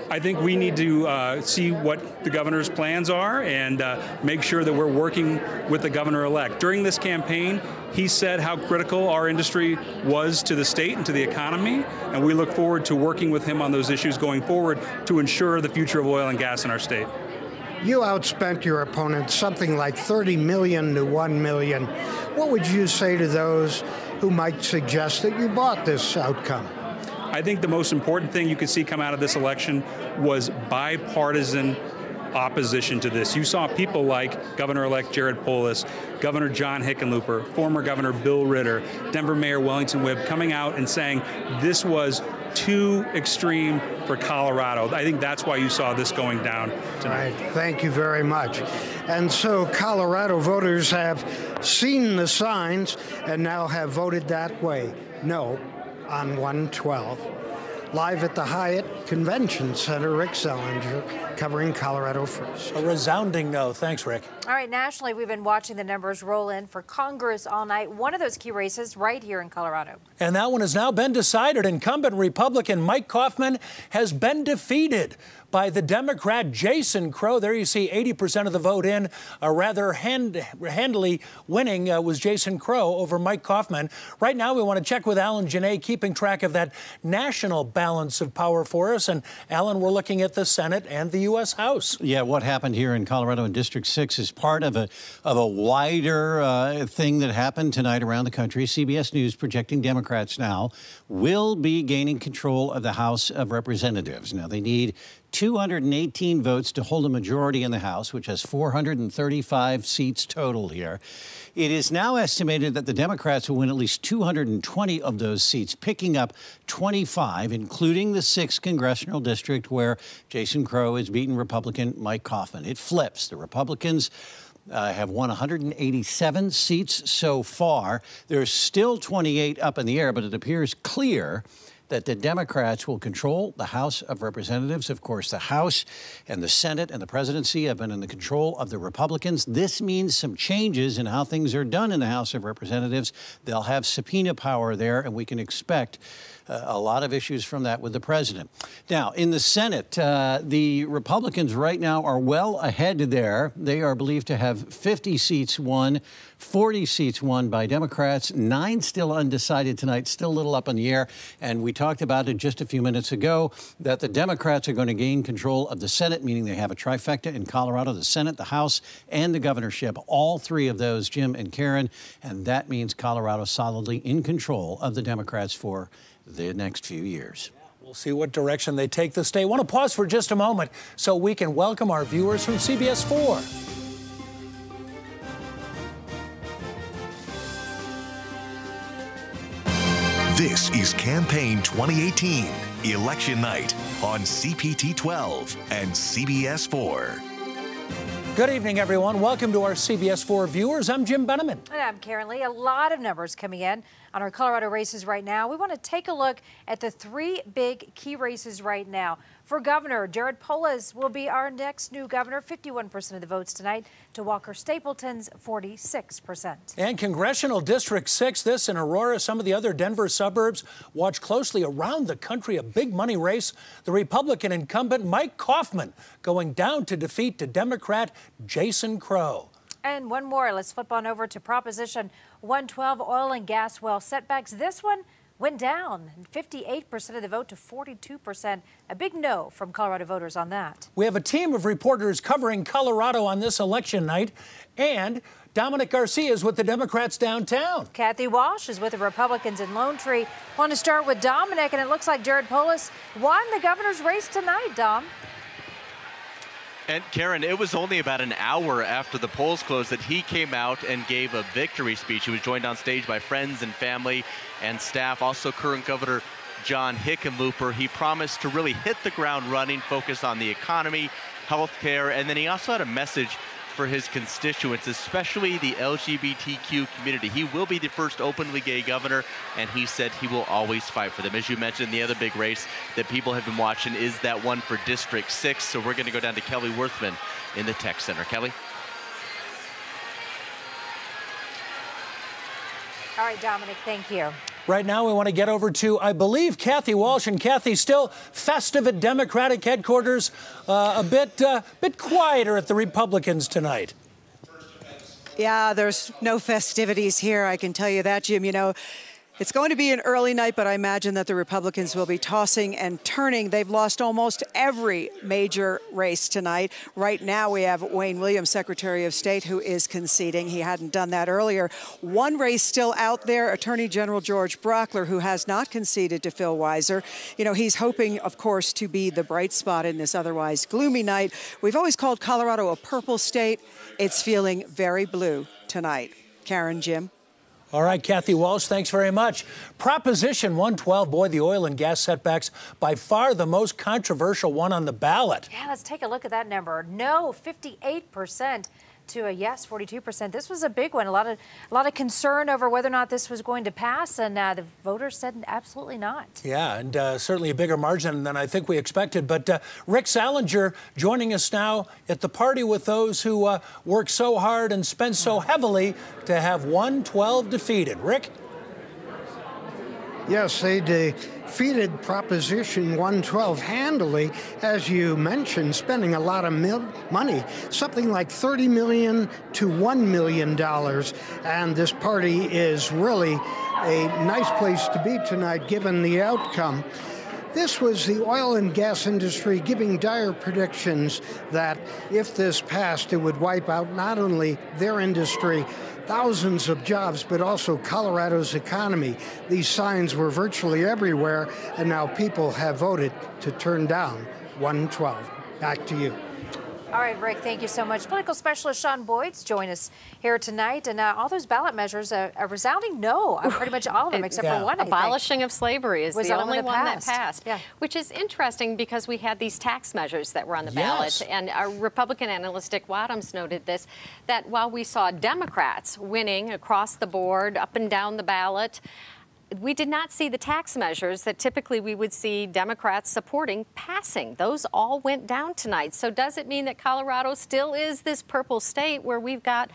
I think we need to see what the governor's plans are and make sure that we're working with the governor-elect. During this campaign, he said how critical our industry was to the state and to the economy, and we look forward to working with him on those issues going forward to ensure the future of oil and gas in our state. You outspent your opponent something like $30 million to $1 million. What would you say to those who might suggest that you bought this outcome? I think the most important thing you could see come out of this election was bipartisan opposition to this. You saw people like Governor-elect Jared Polis, Governor John Hickenlooper, former Governor Bill Ritter, Denver Mayor Wellington Webb coming out and saying this was too extreme for Colorado. I think that's why you saw this going down tonight. Right. Thank you very much. And so Colorado voters have seen the signs and now have voted that way. No on 112. Live at the Hyatt Convention Center, Rick Salinger, covering Colorado First. A resounding no. Thanks, Rick. All right, nationally, we've been watching the numbers roll in for Congress all night. One of those key races right here in Colorado. And that one has now been decided. Incumbent Republican Mike Kaufman has been defeated by the Democrat Jason Crow. There you see 80% of the vote in. Rather handily winning was Jason Crow over Mike Kaufman. Right now, we want to check with Alan Janae, keeping track of that national balance of power for us. And Alan, we're looking at the Senate and the U.S. House. Yeah, what happened here in Colorado in District 6 is part of a wider thing that happened tonight around the country. CBS News projecting Democrats now will be gaining control of the House of Representatives. Now, they need 218 votes to hold a majority in the House, which has 435 seats total here. It is now estimated that the Democrats will win at least 220 of those seats, picking up 25, including the 6th congressional district where Jason Crow has beaten Republican Mike Kaufman. It flips. The Republicans have won 187 seats so far. There's still 28 up in the air, but it appears clear that the Democrats will control the House of Representatives. Of course, the House and the Senate and the presidency have been in the control of the Republicans. This means some changes in how things are done in the House of Representatives. They'll have subpoena power there, and we can expect a lot of issues from that with the president. Now, in the Senate, the Republicans right now are well ahead there. They are believed to have 50 seats won, 40 seats won by Democrats, 9 still undecided tonight, still a little up in the air. And we talked about it just a few minutes ago, that the Democrats are going to gain control of the Senate, meaning they have a trifecta in Colorado, the Senate, the House, and the governorship, all 3 of those, Jim and Karen. And that means Colorado solidly in control of the Democrats for the next few years. We'll see what direction they take the state. I want to pause for just a moment so we can welcome our viewers from CBS 4. This is Campaign 2018, Election Night on CPT 12 and CBS 4. Good evening, everyone. Welcome to our CBS 4 viewers. I'm Jim Benneman. And I'm Karen Lee. A lot of numbers coming in on our Colorado races right now. We want to take a look at the 3 big key races right now. For governor, Jared Polis will be our next new governor. 51% of the votes tonight to Walker Stapleton's 46%. And Congressional District 6, this in Aurora, some of the other Denver suburbs. Watch closely around the country, a big money race. The Republican incumbent Mike Kaufman going down to defeat the Democrat Jason Crow. And one more. Let's flip on over to Proposition 112, oil and gas well setbacks. This one went down 58% of the vote to 42%. A big no from Colorado voters on that. We have a team of reporters covering Colorado on this election night, and Dominic Garcia is with the Democrats downtown. Kathy Walsh is with the Republicans in Lone Tree. Want to start with Dominic, and it looks like Jared Polis won the governor's race tonight, Dom. And Karen, it was only about an hour after the polls closed that he came out and gave a victory speech. He was joined on stage by friends and family and staff. Also, current Governor John Hickenlooper. He promised to really hit the ground running, focus on the economy, health care, and then he also had a message for his constituents, especially the LGBTQ community. He will be the first openly gay governor, and he said he will always fight for them. As you mentioned, the other big race that people have been watching is that one for District 6. So we're going to go down to Kelly Worthman in the Tech Center. Kelly? All right, Dominic, thank you. Right now, we want to get over to, I believe, Kathy Walsh. And Kathy, still festive at Democratic headquarters, a bit quieter at the Republicans tonight. Yeah, there's no festivities here, I can tell you that, Jim. You know, it's going to be an early night, but I imagine that the Republicans will be tossing and turning. They've lost almost every major race tonight. Right now, we have Wayne Williams, Secretary of State, who is conceding. He hadn't done that earlier. One race still out there, Attorney General George Brockler, who has not conceded to Phil Weiser. You know, he's hoping, of course, to be the bright spot in this otherwise gloomy night. We've always called Colorado a purple state. It's feeling very blue tonight. Karen, Jim. All right, Kathy Walsh, thanks very much. Proposition 112, boy, the oil and gas setbacks, by far the most controversial one on the ballot. Yeah, let's take a look at that number. No, 58%. To a yes, 42%. This was a big one. A lot of concern over whether or not this was going to pass, and the voters said absolutely not. Yeah, and certainly a bigger margin than I think we expected. But Rick Salinger joining us now at the party with those who work so hard and spend so heavily to have 112 defeated. Rick? Yes, they defeated Proposition 112 handily, as you mentioned, spending a lot of money, something like $30 million to $1 million. And this party is really a nice place to be tonight, given the outcome. This was the oil and gas industry giving dire predictions that if this passed, it would wipe out not only their industry, thousands of jobs, but also Colorado's economy. These signs were virtually everywhere, and now people have voted to turn down 112. Back to you. All right, Rick, thank you so much. Political specialist Sean Boyd's join us here tonight, and all those ballot measures, a resounding no on pretty much all of them, except for one, I think. Abolishing of slavery is the only one that passed, yeah. Which is interesting because we had these tax measures that were on the ballot, and our Republican analyst Dick Wadhams noted this, that while we saw Democrats winning across the board, up and down the ballot, we did not see the tax measures that typically we would see Democrats supporting passing. Those all went down tonight. So does it mean that Colorado still is this purple state where we've got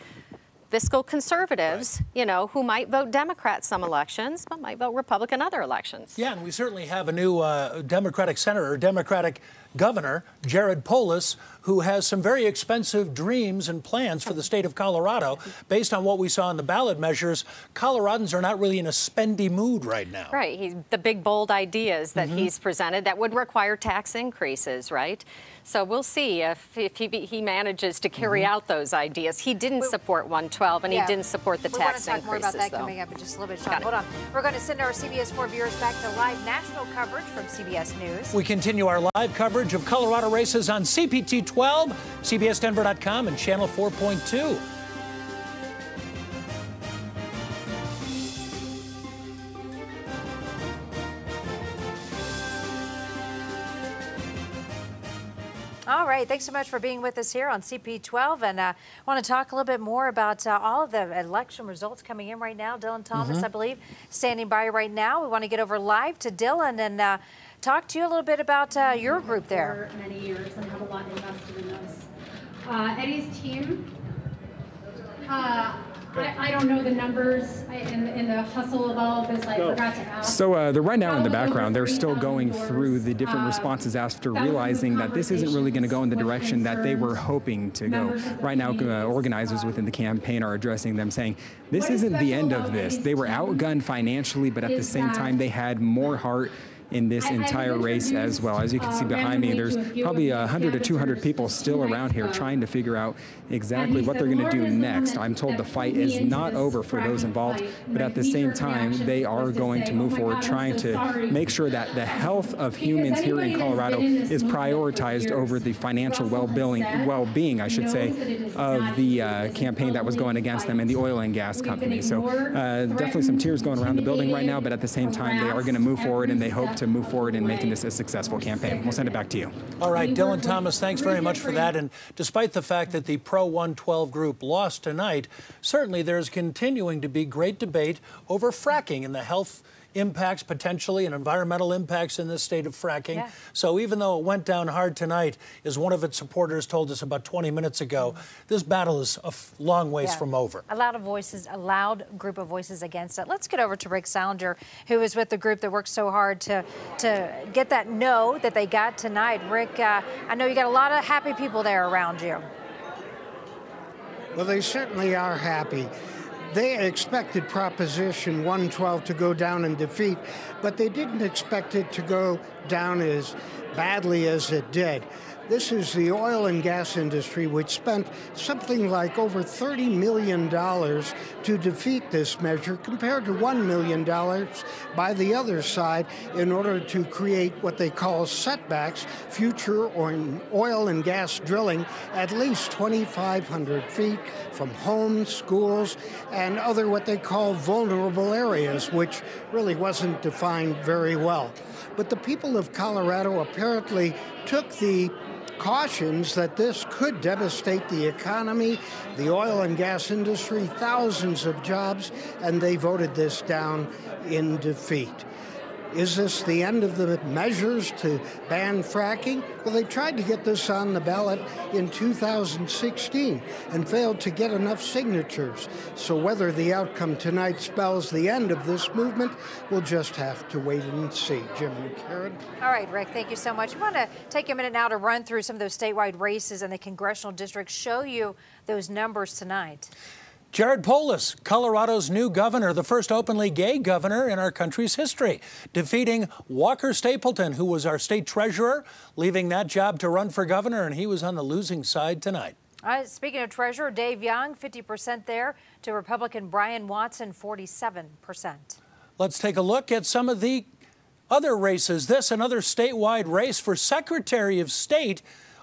fiscal conservatives, you know, who might vote Democrat some elections, but might vote Republican other elections? Yeah, and we certainly have a new Democratic senator, Democratic governor, Jared Polis, who has some very expensive dreams and plans for the state of Colorado. Based on what we saw in the ballot measures, Coloradans are not really in a spendy mood right now. Right. The big, bold ideas that he's presented that would require tax increases, right? So we'll see if he manages to carry out those ideas. He didn't support 112, and he didn't support the tax increases, We want to talk more about that coming up in just a little bit, Sean. Hold on. We're going to send our CBS 4 viewers back to live national coverage from CBS News. We continue our live coverage of Colorado races on CPT 12, CBSDenver.com, and Channel 4.2. All right, thanks so much for being with us here on CP12, and I want to talk a little bit more about all of the election results coming in right now. Dylan Thomas, I believe, standing by right now. We want to get over live to Dylan and talk to you a little bit about your group there. For many years and have a lot invested in this. Eddie's team I don't know the numbers in the hustle of all of this. I forgot to ask. So they're right now in the background. They're still going through the different responses after realizing that this isn't really going to go in the direction that they were hoping to go. Right now, organizers within the campaign are addressing them, saying this isn't the end of this. They were outgunned financially, but at the same time, they had more heart in this entire race as well. As you can see behind me, there's probably 100 to 200 people still around here trying to figure out exactly what they're going to do next. I'm told the fight is not over for those involved, but at the same time, they are going to move forward, trying to make sure that the health of humans here in Colorado is prioritized over the financial well-being, I should say, of the campaign that was going against them and the oil and gas company. So definitely some tears going around the building right now, but at the same time, they are going to move forward, and they hope to move forward in making this a successful campaign. We'll send it back to you. All right, Dylan Thomas, thanks very much for that. And despite the fact that the Pro-112 group lost tonight, certainly there's continuing to be great debate over fracking and the health impacts potentially and environmental impacts in this state of fracking. Yeah. So even though it went down hard tonight, as one of its supporters told us about 20 minutes ago, this battle is a long ways from over. A loud group of voices against it. Let's get over to Rick Salinger, who is with the group that worked so hard to get that no that they got tonight. Rick, I know you got a lot of happy people there around you. Well, they certainly are happy. They expected Proposition 112 to go down in defeat, but they didn't expect it to go down as badly as it did. This is the oil and gas industry, which spent something like over $30 million to defeat this measure, compared to $1 million by the other side in order to create what they call setbacks, future oil and gas drilling at least 2,500 feet from homes, schools, and other what they call vulnerable areas, which really wasn't defined very well. But the people of Colorado apparently took the cautions that this could devastate the economy, the oil and gas industry, thousands of jobs, and they voted this down in defeat. Is this the end of the measures to ban fracking? Well, they tried to get this on the ballot in 2016 and failed to get enough signatures. So whether the outcome tonight spells the end of this movement, we'll just have to wait and see. Jim and Karen. All right, Rick, thank you so much. I want to take a minute now to run through some of those statewide races and the congressional districts, show you those numbers tonight. Jared Polis, Colorado's new governor, the first openly gay governor in our country's history, defeating Walker Stapleton, who was our state treasurer, leaving that job to run for governor, and he was on the losing side tonight. Speaking of treasurer, Dave Young, 50% there, to Republican Brian Watson, 47%. Let's take a look at some of the other races. This, another statewide race for Secretary of State.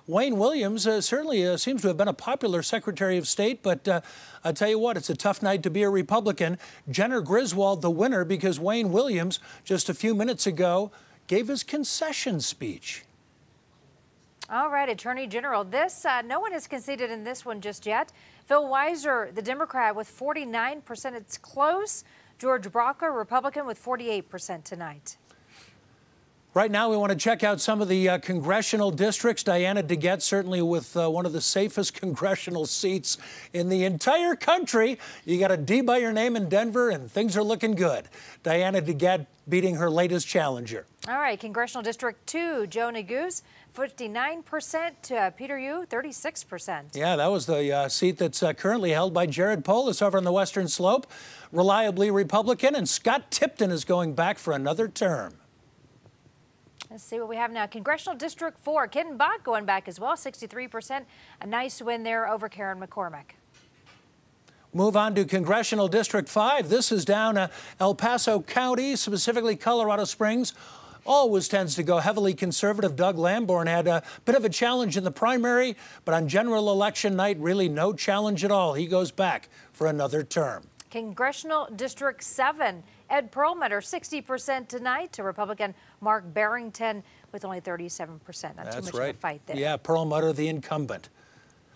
Wayne Williams certainly seems to have been a popular Secretary of State, but I tell you what, it's a tough night to be a Republican. Jenner Griswold, the winner, because Wayne Williams, just a few minutes ago, gave his concession speech. All right, Attorney General, this, no one has conceded in this one just yet. Phil Weiser, the Democrat, with 49%. It's close. George Brocker, Republican, with 48% tonight. Right now, we want to check out some of the congressional districts. Diana DeGette, certainly with one of the safest congressional seats in the entire country. You got a D by your name in Denver, and things are looking good. Diana DeGette beating her latest challenger. All right, Congressional District 2, Joe Neguse, 59%, to Peter Yu, 36%. Yeah, that was the seat that's currently held by Jared Polis over on the Western Slope, reliably Republican, and Scott Tipton is going back for another term. Let's see what we have now. Congressional District 4, Ken Bach going back as well, 63%. A nice win there over Karen McCormick. Move on to Congressional District 5. This is down El Paso County, specifically Colorado Springs. Always tends to go heavily conservative. Doug Lamborn had a bit of a challenge in the primary, but on general election night, really no challenge at all. He goes back for another term. Congressional District 7, Ed Perlmutter, 60% tonight, to Republican Mark Barrington with only 37%. Not too much of a fight there. Yeah, Perlmutter, the incumbent.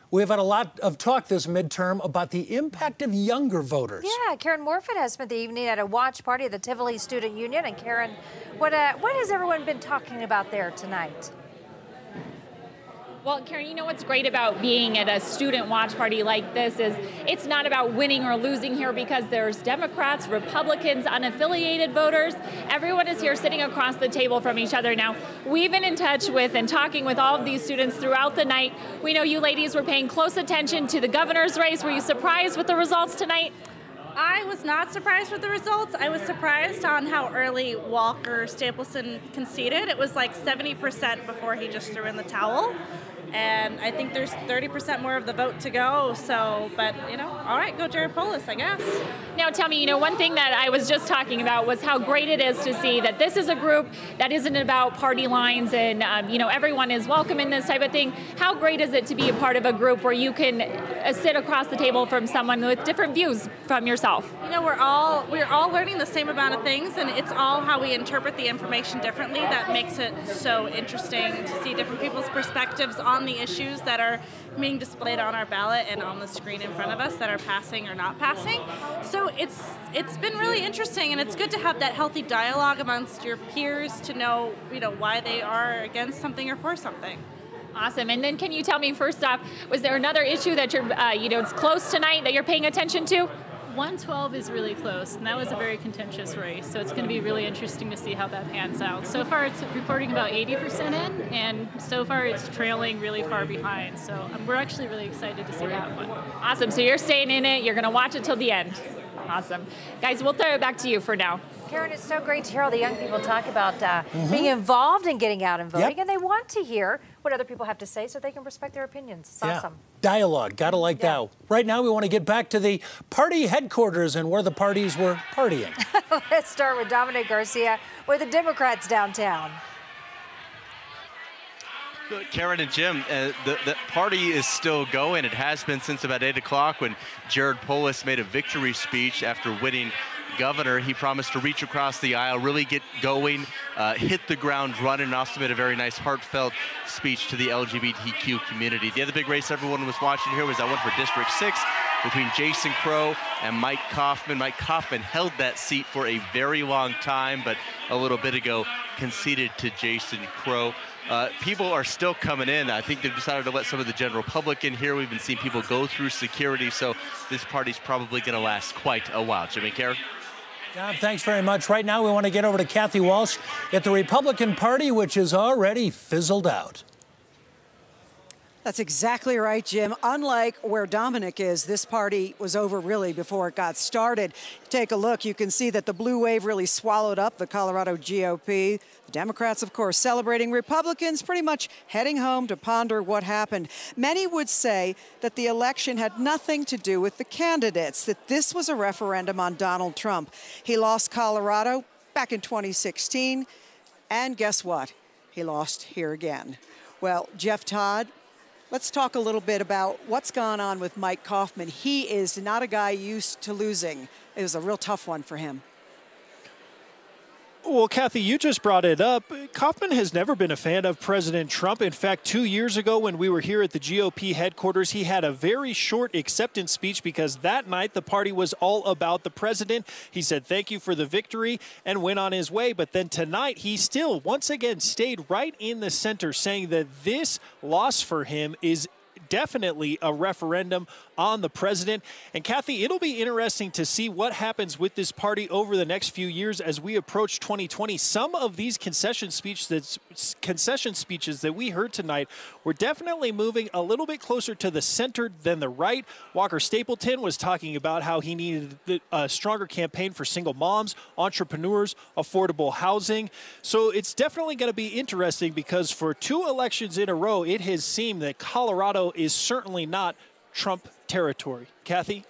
We've had a lot of talk this midterm about the impact of younger voters. Yeah, Karen Morfitt has spent the evening at a watch party at the Tivoli Student Union. And Karen, what has everyone been talking about there tonight? Well, Karen, you know what's great about being at a student watch party like this is it's not about winning or losing here because there's Democrats, Republicans, unaffiliated voters. Everyone is here sitting across the table from each other. Now, we've been in touch with and talking with all of these students throughout the night. We know you ladies were paying close attention to the governor's race. Were you surprised with the results tonight? I was not surprised with the results. I was surprised on how early Walker Stapleton conceded. It was like 70% before he just threw in the towel. And I think there's 30% more of the vote to go. So, but, you know, all right, go Jared Polis, I guess. Now, tell me, you know, one thing that I was just talking about was how great it is to see that this is a group that isn't about party lines and, you know, everyone is welcome in this type of thing. How great is it to be a part of a group where you can sit across the table from someone with different views from yourself? You know, we're all learning the same amount of things, and it's all how we interpret the information differently that makes it so interesting to see different people's perspectives on the issues that are being displayed on our ballot and on the screen in front of us that are passing or not passing. So it's been really interesting, and it's good to have that healthy dialogue amongst your peers to know, you know, why they are against something or for something. Awesome. And then can you tell me, first off, was there another issue that you're, you know, it's close tonight that you're paying attention to? 112 is really close, and that was a very contentious race, so it's going to be really interesting to see how that pans out. So far, it's reporting about 80% in, and so far it's trailing really far behind. So we're actually really excited to see that one. Awesome. So you're staying in it. You're going to watch it till the end. Awesome. Guys, we'll throw it back to you for now. Karen, it's so great to hear all the young people talk about being involved in getting out and voting, and they want to hear what other people have to say so they can respect their opinions. It's awesome. Dialogue, gotta like that. Right now, we want to get back to the party headquarters and where the parties were partying. Let's start with Dominic Garcia with the Democrats downtown. Karen and Jim, the party is still going. It has been since about 8 o'clock when Jared Polis made a victory speech after winning governor. He promised to reach across the aisle, really get going, hit the ground running, and also made a very nice heartfelt speech to the LGBTQ community. The other big race everyone was watching here was that one for District 6 between Jason Crow and Mike Kaufman. Mike Kaufman held that seat for a very long time, but a little bit ago conceded to Jason Crow. People are still coming in. I think they've decided to let some of the general public in here. We've been seeing people go through security, so this party's probably going to last quite a while. Jimmy, Karen? John, thanks very much. Right now, we want to get over to Kathy Walsh at the Republican Party, which is already fizzled out. That's exactly right, Jim. Unlike where Dominic is, this party was over really before it got started. Take a look. You can see that the blue wave really swallowed up the Colorado GOP. The Democrats, of course, celebrating. Republicans pretty much heading home to ponder what happened. Many would say that the election had nothing to do with the candidates, that this was a referendum on Donald Trump. He lost Colorado back in 2016, and guess what? He lost here again. Well, Jeff Todd, let's talk a little bit about what's gone on with Mike Kaufman. He is not a guy used to losing. It was a real tough one for him. Well, Kathy, you just brought it up. Kaufman has never been a fan of President Trump. In fact, 2 years ago when we were here at the GOP headquarters, he had a very short acceptance speech because that night the party was all about the president. He said thank you for the victory and went on his way. But then tonight he still once again stayed right in the center, saying that this loss for him is definitely a referendum on the president. And Kathy, it'll be interesting to see what happens with this party over the next few years as we approach 2020. Some of these concession speeches that we heard tonight were definitely moving a little bit closer to the center than the right. Walker Stapleton was talking about how he needed a stronger campaign for single moms, entrepreneurs, affordable housing. So it's definitely going to be interesting because for 2 elections in a row, it has seemed that Colorado is certainly not Trump territory. Kathy?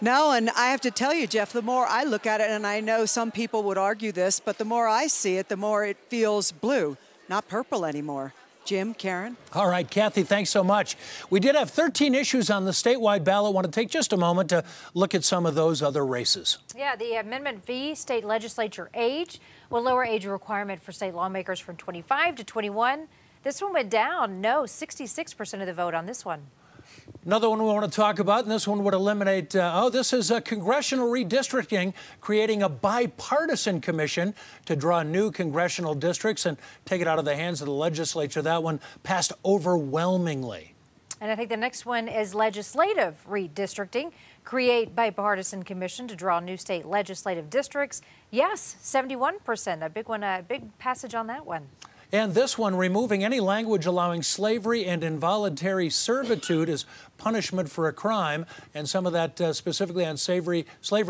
No, and I have to tell you, Jeff, the more I look at it, and I know some people would argue this, but the more I see it, the more it feels blue, not purple anymore. Jim, Karen? All right, Kathy, thanks so much. We did have 13 issues on the statewide ballot. I want to take just a moment to look at some of those other races. Yeah, the Amendment V, state legislature age, will lower age requirement for state lawmakers from 25 to 21. This one went down. No, 66% of the vote on this one. Another one we want to talk about, and this one would eliminate, this is congressional redistricting, creating a bipartisan commission to draw new congressional districts and take it out of the hands of the legislature. That one passed overwhelmingly. And I think the next one is legislative redistricting, create bipartisan commission to draw new state legislative districts. Yes, 71%, a big one, a big passage on that one. And this one, removing any language allowing slavery and involuntary servitude as punishment for a crime, and some of that specifically on slavery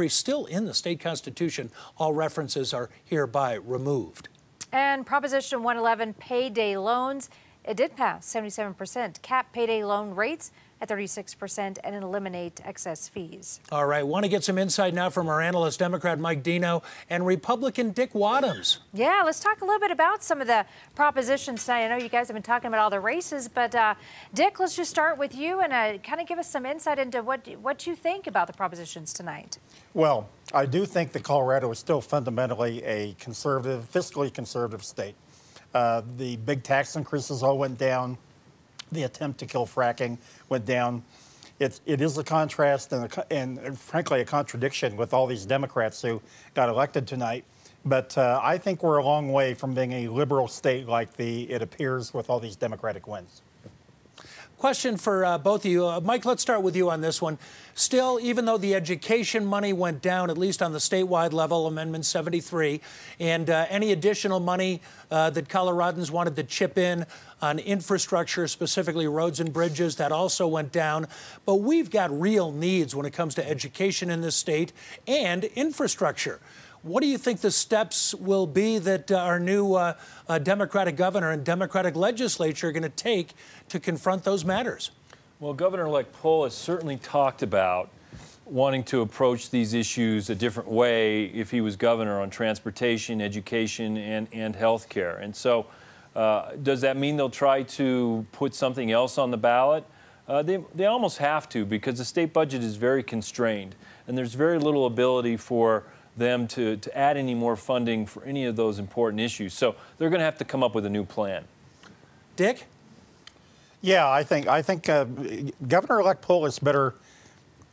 still in the state constitution. All references are hereby removed. And Proposition 111, payday loans, it did pass 77%. Cap payday loan rates at 36% and eliminate excess fees. All right, want to get some insight now from our analyst, Democrat Mike Dino, and Republican Dick Wadhams. Yeah, let's talk a little bit about some of the propositions tonight. I know you guys have been talking about all the races, but Dick, let's just start with you and kind of give us some insight into what you think about the propositions tonight. Well, I do think that Colorado is still fundamentally a conservative, fiscally conservative state. The big tax increases all went down. The attempt to kill fracking went down. It is a contrast and frankly, a contradiction with all these Democrats who got elected tonight. But I think we're a long way from being a liberal state like it appears with all these Democratic wins. Question for both of you. Mike, let's start with you on this one. Still, even though the education money went down, at least on the statewide level, Amendment 73, and any additional money that Coloradans wanted to chip in on infrastructure, specifically roads and bridges, that also went down. But we've got real needs when it comes to education in this state and infrastructure. What do you think the steps will be that our new Democratic governor and Democratic legislature are going to take to confront those matters? Well, Governor-elect Polis certainly talked about wanting to approach these issues a different way if he was governor on transportation, education, and health care. And so does that mean they'll try to put something else on the ballot? They almost have to, because the state budget is very constrained, and there's very little ability for them to add any more funding for any of those important issues. So they're going to have to come up with a new plan. Dick? Yeah, I think Governor-elect Polis better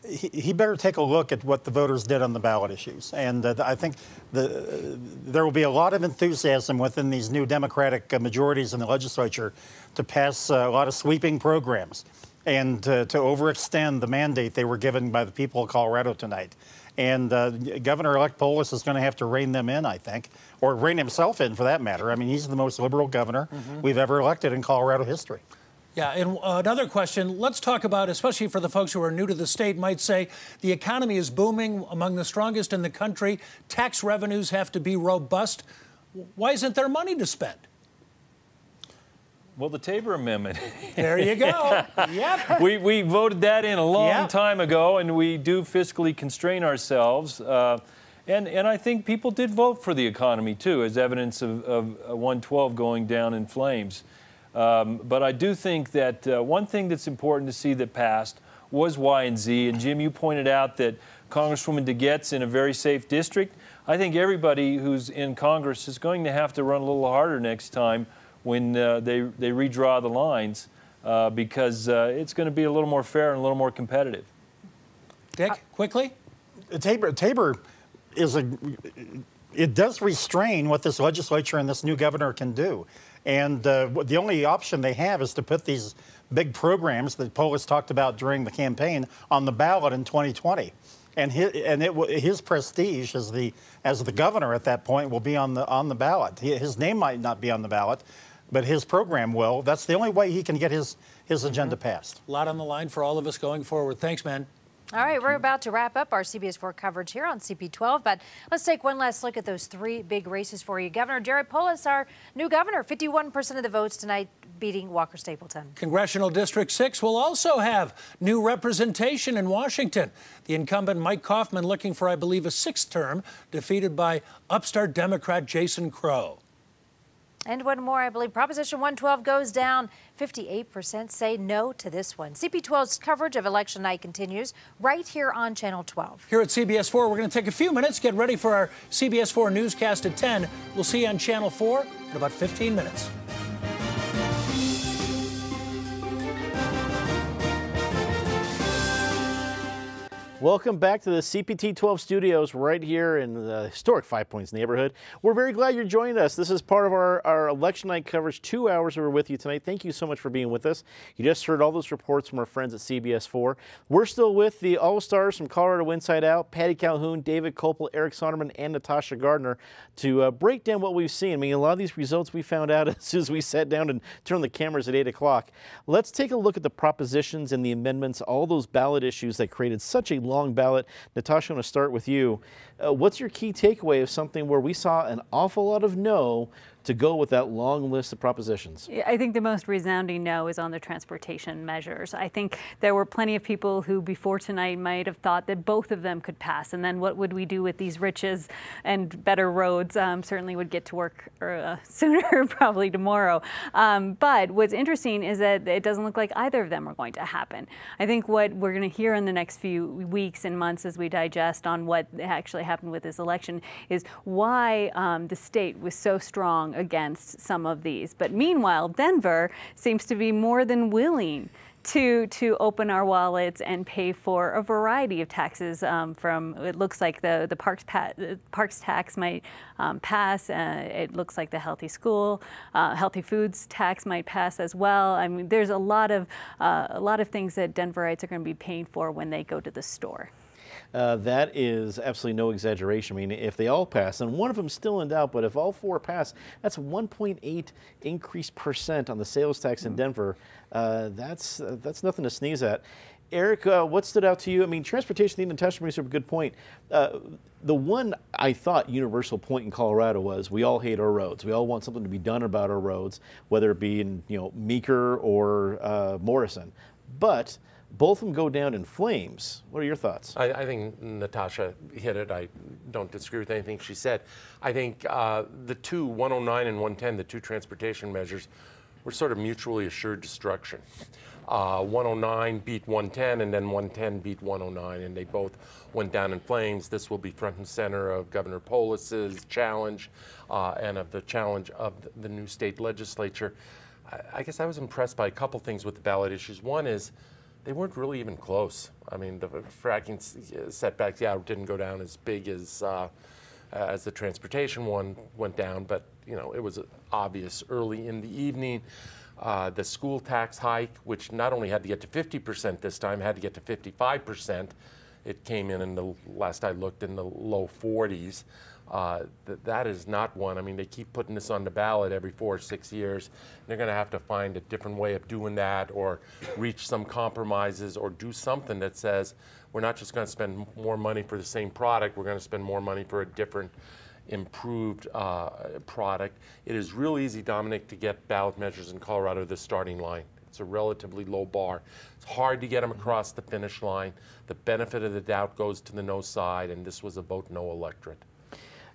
take a look at what the voters did on the ballot issues. And I think there will be a lot of enthusiasm within these new Democratic majorities in the legislature to pass a lot of sweeping programs and to overextend the mandate they were given by the people of Colorado tonight. And Governor-elect Polis is going to have to rein them in, I think, or rein himself in for that matter. I mean, he's the most liberal governor we've ever elected in Colorado history. Yeah, and another question, let's talk about, especially for the folks who are new to the state, might say the economy is booming, among the strongest in the country. Tax revenues have to be robust. Why isn't there money to spend? Well, the Tabor Amendment. There you go. Yep. We voted that in a long time ago, and we do fiscally constrain ourselves. And I think people did vote for the economy, too, as evidence of 112 going down in flames. But I do think that one thing that's important to see that passed was Y and Z. And, Jim, you pointed out that Congresswoman DeGette's in a very safe district. I think everybody who's in Congress is going to have to run a little harder next time when they redraw the lines, because it's going to be a little more fair and a little more competitive. Dick, quickly? Tabor is it does restrain what this legislature and this new governor can do. And the only option they have is to put these big programs that Polis talked about during the campaign on the ballot in 2020. And his prestige as the governor at that point will be on the ballot. His name might not be on the ballot, but his program will. That's the only way he can get his agenda passed. A lot on the line for all of us going forward. Thanks, man. All right, we're about to wrap up our CBS 4 coverage here on CP12, but let's take one last look at those three big races for you. Governor Jared Polis, our new governor, 51% of the votes tonight, beating Walker Stapleton. Congressional District 6 will also have new representation in Washington. The incumbent Mike Kaufman, looking for, I believe, a sixth term, defeated by upstart Democrat Jason Crow. And one more, I believe, Proposition 112 goes down. 58% say no to this one. CP12's coverage of election night continues right here on Channel 12. Here at CBS 4, we're going to take a few minutes, get ready for our CBS 4 newscast at 10. We'll see you on Channel 4 in about 15 minutes. Welcome back to the CPT 12 studios right here in the historic Five Points neighborhood. We're very glad you're joining us. This is part of our election night coverage. 2 hours we were with you tonight. Thank you so much for being with us. You just heard all those reports from our friends at CBS 4. We're still with the All-Stars from Colorado Inside Out, Patty Calhoun, David Kopel, Eric Sonderman, and Natasha Gardner to break down what we've seen. I mean, a lot of these results we found out as soon as we sat down and turned the cameras at 8 o'clock. Let's take a look at the propositions and the amendments, all those ballot issues that created such a long ballot. Natasha, I want to start with you. What's your key takeaway of something where we saw an awful lot of no to go with that long list of propositions? I think the most resounding no is on the transportation measures. I think there were plenty of people who before tonight might have thought that both of them could pass, and then what would we do with these riches and better roads? Certainly would get to work sooner, probably tomorrow. But what's interesting is that it doesn't look like either of them are going to happen. I think what we're going to hear in the next few weeks and months as we digest on what actually happened with this election is why the state was so strong against some of these. But meanwhile, Denver seems to be more than willing to open our wallets and pay for a variety of taxes. It looks like the parks tax might pass. It looks like the healthy foods tax might pass as well. I mean, there's a lot of things that Denverites are going to be paying for when they go to the store. That is absolutely no exaggeration. I mean, if they all pass, and one of them still in doubt, but if all four pass, that's 1.8 increase % on the sales tax in Denver. That's nothing to sneeze at. Eric, what stood out to you? I mean, transportation, the Natasha brings up a good point. The one I thought universal point in Colorado was we all hate our roads. We all want something to be done about our roads, whether it be in Meeker or Morrison. But both of them go down in flames. What are your thoughts? I think Natasha hit it. I don't disagree with anything she said. I think the two, 109 and 110, the two transportation measures, were sort of mutually assured destruction. 109 beat 110, and then 110 beat 109, and they both went down in flames. This will be front and center of Governor Polis's challenge and of the challenge of the new state legislature. I guess I was impressed by a couple things with the ballot issues. One is they weren't really even close. I mean, the fracking setbacks, didn't go down as big as the transportation one went down, but it was obvious early in the evening. The school tax hike, which not only had to get to 50% this time, had to get to 55%. It came in the last I looked, in the low 40s. That is not one. I mean, they keep putting this on the ballot every 4 or 6 years. They're going to have to find a different way of doing that, or reach some compromises, or do something that says we're not just going to spend more money for the same product, we're going to spend more money for a different, improved product. It is real easy, Dominic, to get ballot measures in Colorado to the starting line. It's a relatively low bar. It's hard to get them across the finish line. The benefit of the doubt goes to the no side, and this was a vote no electorate.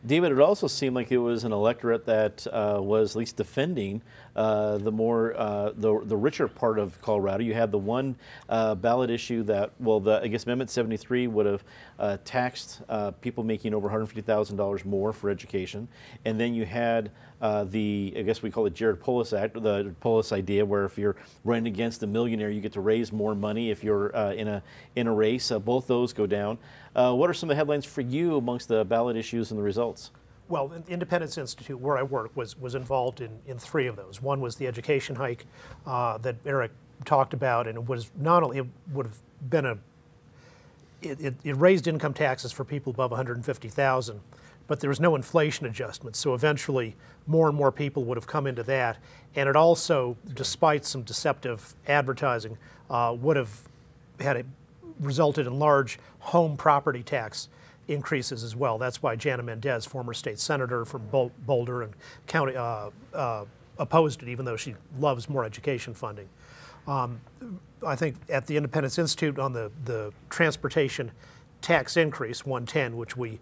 David, it also seemed like it was an electorate that was at least defending the richer part of Colorado. You had the one ballot issue that, I guess Amendment 73 would have taxed people making over $150,000 more for education, and then you had I guess we call it Jared Polis Act, the Polis idea, where if you're running against a millionaire, you get to raise more money if you're in a race. Both those go down. What are some of the headlines for you amongst the ballot issues and the results? Well, the Independence Institute, where I work, was involved in 3 of those. One was the education hike that Eric talked about, and it was not only, it would have been it raised income taxes for people above $150,000, but there was no inflation adjustment. So eventually, more and more people would have come into that, and it also, despite some deceptive advertising, would have resulted in large home property tax increases as well. That's why Jana Mendez, former state senator from Boulder and County, opposed it, even though she loves more education funding. I think at the Independence Institute on the transportation tax increase, 110, which we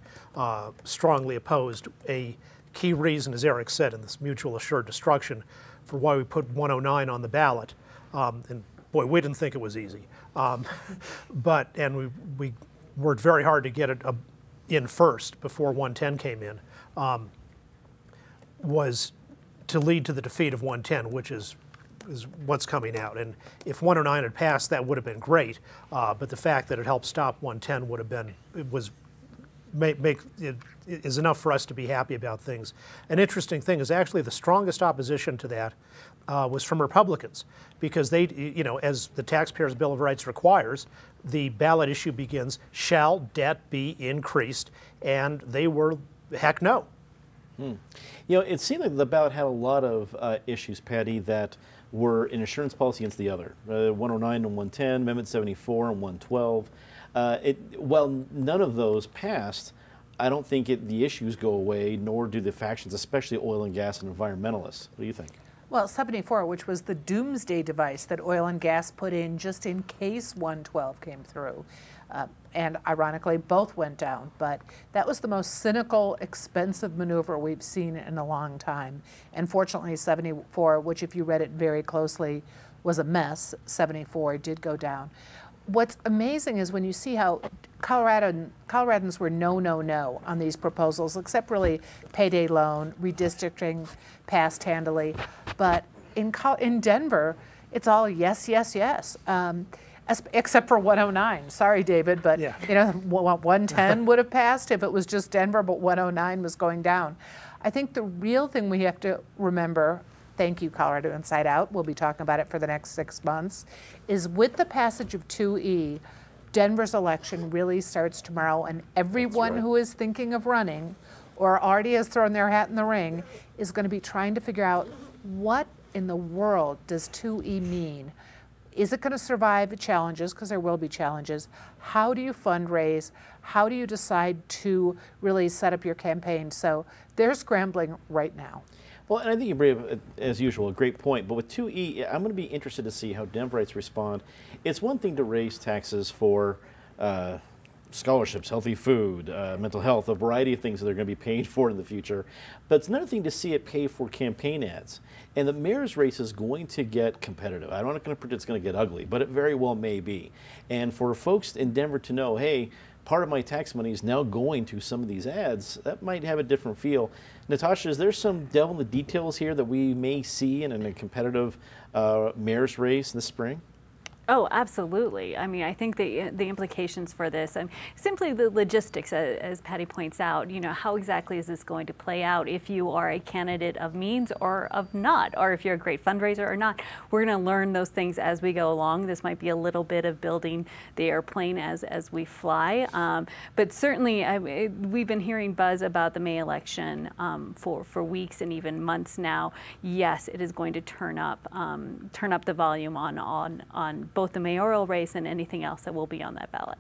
strongly opposed, a key reason, as Eric said, in this mutual assured destruction for why we put 109 on the ballot. And boy, we didn't think it was easy. And we worked very hard to get it in first before 110 came in, was to lead to the defeat of 110, which is what's coming out. And if 109 had passed, that would have been great. But the fact that it helped stop 110 would have been, is enough for us to be happy about things. An interesting thing is actually the strongest opposition to that was from Republicans, because they, as the Taxpayers' Bill of Rights requires, the ballot issue begins, shall debt be increased? And they were, heck no. It seemed like the ballot had a lot of issues, Patty, that were an insurance policy against the other. 109 and 110, Amendment 74 and 112. While none of those passed, I don't think the issues go away, nor do the factions, especially oil and gas and environmentalists. What do you think? Well, 74, which was the doomsday device that oil and gas put in just in case 112 came through. And ironically, both went down. But that was the most cynical, expensive maneuver we've seen in a long time. And fortunately, 74, which if you read it very closely, was a mess, 74 did go down. What's amazing is when you see how Coloradans were no, no, no on these proposals, except really payday loan, redistricting passed handily. But in Denver, it's all yes, yes, yes. Except for 109. Sorry, David, but 110 would have passed if it was just Denver, but 109 was going down. I think the real thing we have to remember, thank you, Colorado Inside Out, we'll be talking about it for the next 6 months, is with the passage of 2E, Denver's election really starts tomorrow, and everyone who is thinking of running or already has thrown their hat in the ring is going to be trying to figure out what in the world does 2E mean? Is it going to survive the challenges? Because there will be challenges. How do you fundraise? How do you decide to really set up your campaign? So they're scrambling right now. Well, and I think you bring up, as usual, a great point. But with 2E, I'm going to be interested to see how Denverites respond. It's one thing to raise taxes for scholarships, healthy food, mental health, a variety of things that they're going to be paying for in the future. But it's another thing to see it pay for campaign ads. And the mayor's race is going to get competitive. I'm not going to predict it's going to get ugly, but it very well may be. And for folks in Denver to know, hey, part of my tax money is now going to some of these ads, that might have a different feel. Natasha, is there some devil in the details here that we may see in a competitive mayor's race this spring? Oh, absolutely. I mean, I think the implications for this, simply the logistics, as Patty points out, how exactly is this going to play out if you are a candidate of means or of not, or if you're a great fundraiser or not. We're going to learn those things as we go along. This might be a little bit of building the airplane as we fly. But certainly, we've been hearing buzz about the May election for weeks and even months now. Yes, it is going to turn up the volume on both the mayoral race and anything else that will be on that ballot.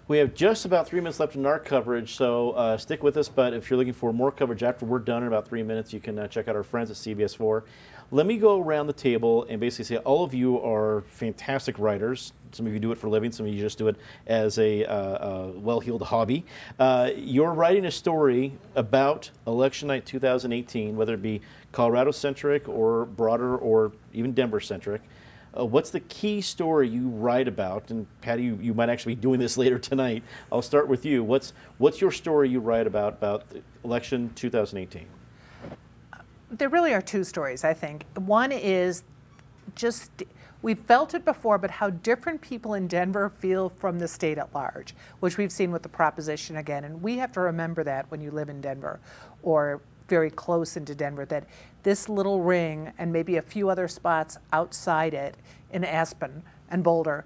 We have just about 3 minutes left in our coverage, so stick with us. But if you're looking for more coverage after we're done in about 3 minutes, you can check out our friends at CBS4. Let me go around the table and basically say all of you are fantastic writers. Some of you do it for a living. Some of you just do it as a well-heeled hobby. You're writing a story about election night 2018, whether it be Colorado-centric or broader or even Denver-centric. What's the key story you write about? And Patty, you might actually be doing this later tonight. I'll start with you. What's your story you write about the election 2018? There really are two stories, I think. One is just, we've felt it before, but how different people in Denver feel from the state at large, which we've seen with the proposition again. And we have to remember that when you live in Denver or very close into Denver, that this little ring and maybe a few other spots outside it in Aspen and Boulder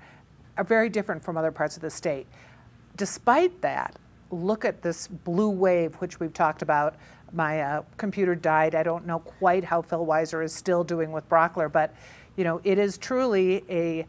are very different from other parts of the state. Despite that, look at this blue wave, which we've talked about. My computer died. I don't know quite how Phil Weiser is still doing with Brockler, but it is truly a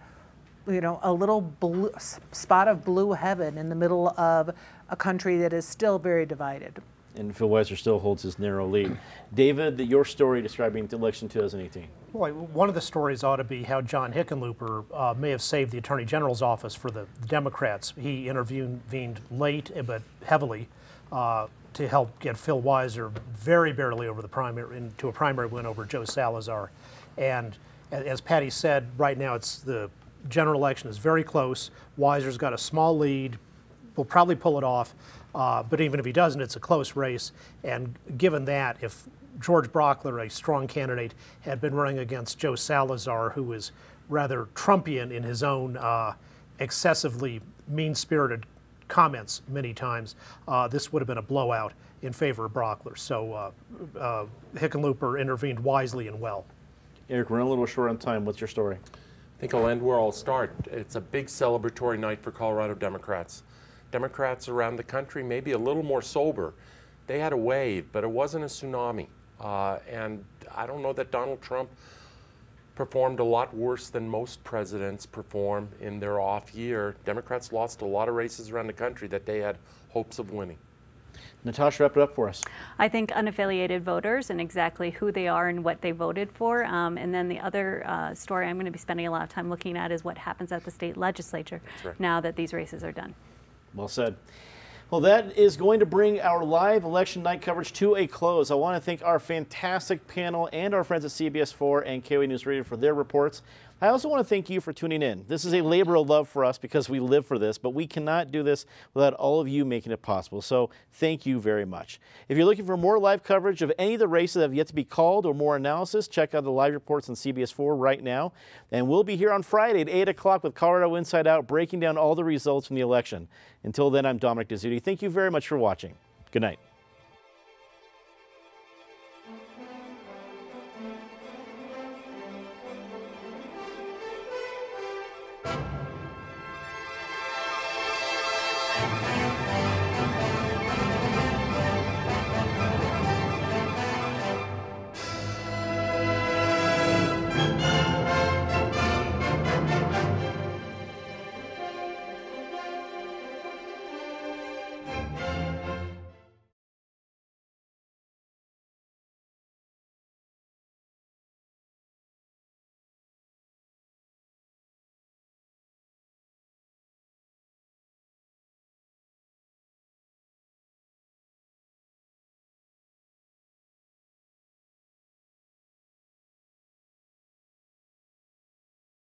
little blue spot of blue heaven in the middle of a country that is still very divided. And Phil Weiser still holds his narrow lead. David, your story describing the election 2018. Boy, one of the stories ought to be how John Hickenlooper may have saved the Attorney General's office for the Democrats. He intervened late but heavily to help get Phil Weiser very barely over the primary, into a primary win over Joe Salazar. And as Patty said, right now the general election is very close. Weiser's got a small lead, will probably pull it off. But even if he doesn't, it's a close race. And given that, if George Brockler, a strong candidate, had been running against Joe Salazar, who was rather Trumpian in his own excessively mean-spirited comments many times, this would have been a blowout in favor of Brockler. So Hickenlooper intervened wisely and well. Eric, we're a little short on time. What's your story? I think I'll end where I'll start. It's a big celebratory night for Colorado Democrats. Democrats around the country may be a little more sober. They had a wave, but it wasn't a tsunami. And I don't know that Donald Trump performed a lot worse than most presidents perform in their off year. Democrats lost a lot of races around the country that they had hopes of winning. Natasha, wrap it up for us. I think unaffiliated voters and exactly who they are and what they voted for. And then the other story I'm going to be spending a lot of time looking at is what happens at the state legislature now that these races are done. Well said. Well, that is going to bring our live election night coverage to a close. I want to thank our fantastic panel and our friends at CBS 4 and KOA News Radio for their reports. I also want to thank you for tuning in. This is a labor of love for us because we live for this, but we cannot do this without all of you making it possible. So thank you very much. If you're looking for more live coverage of any of the races that have yet to be called or more analysis, check out the live reports on CBS 4 right now. And we'll be here on Friday at 8 o'clock with Colorado Inside Out, breaking down all the results from the election. Until then, I'm Dominic Dezzutti. Thank you very much for watching. Good night. Thank you.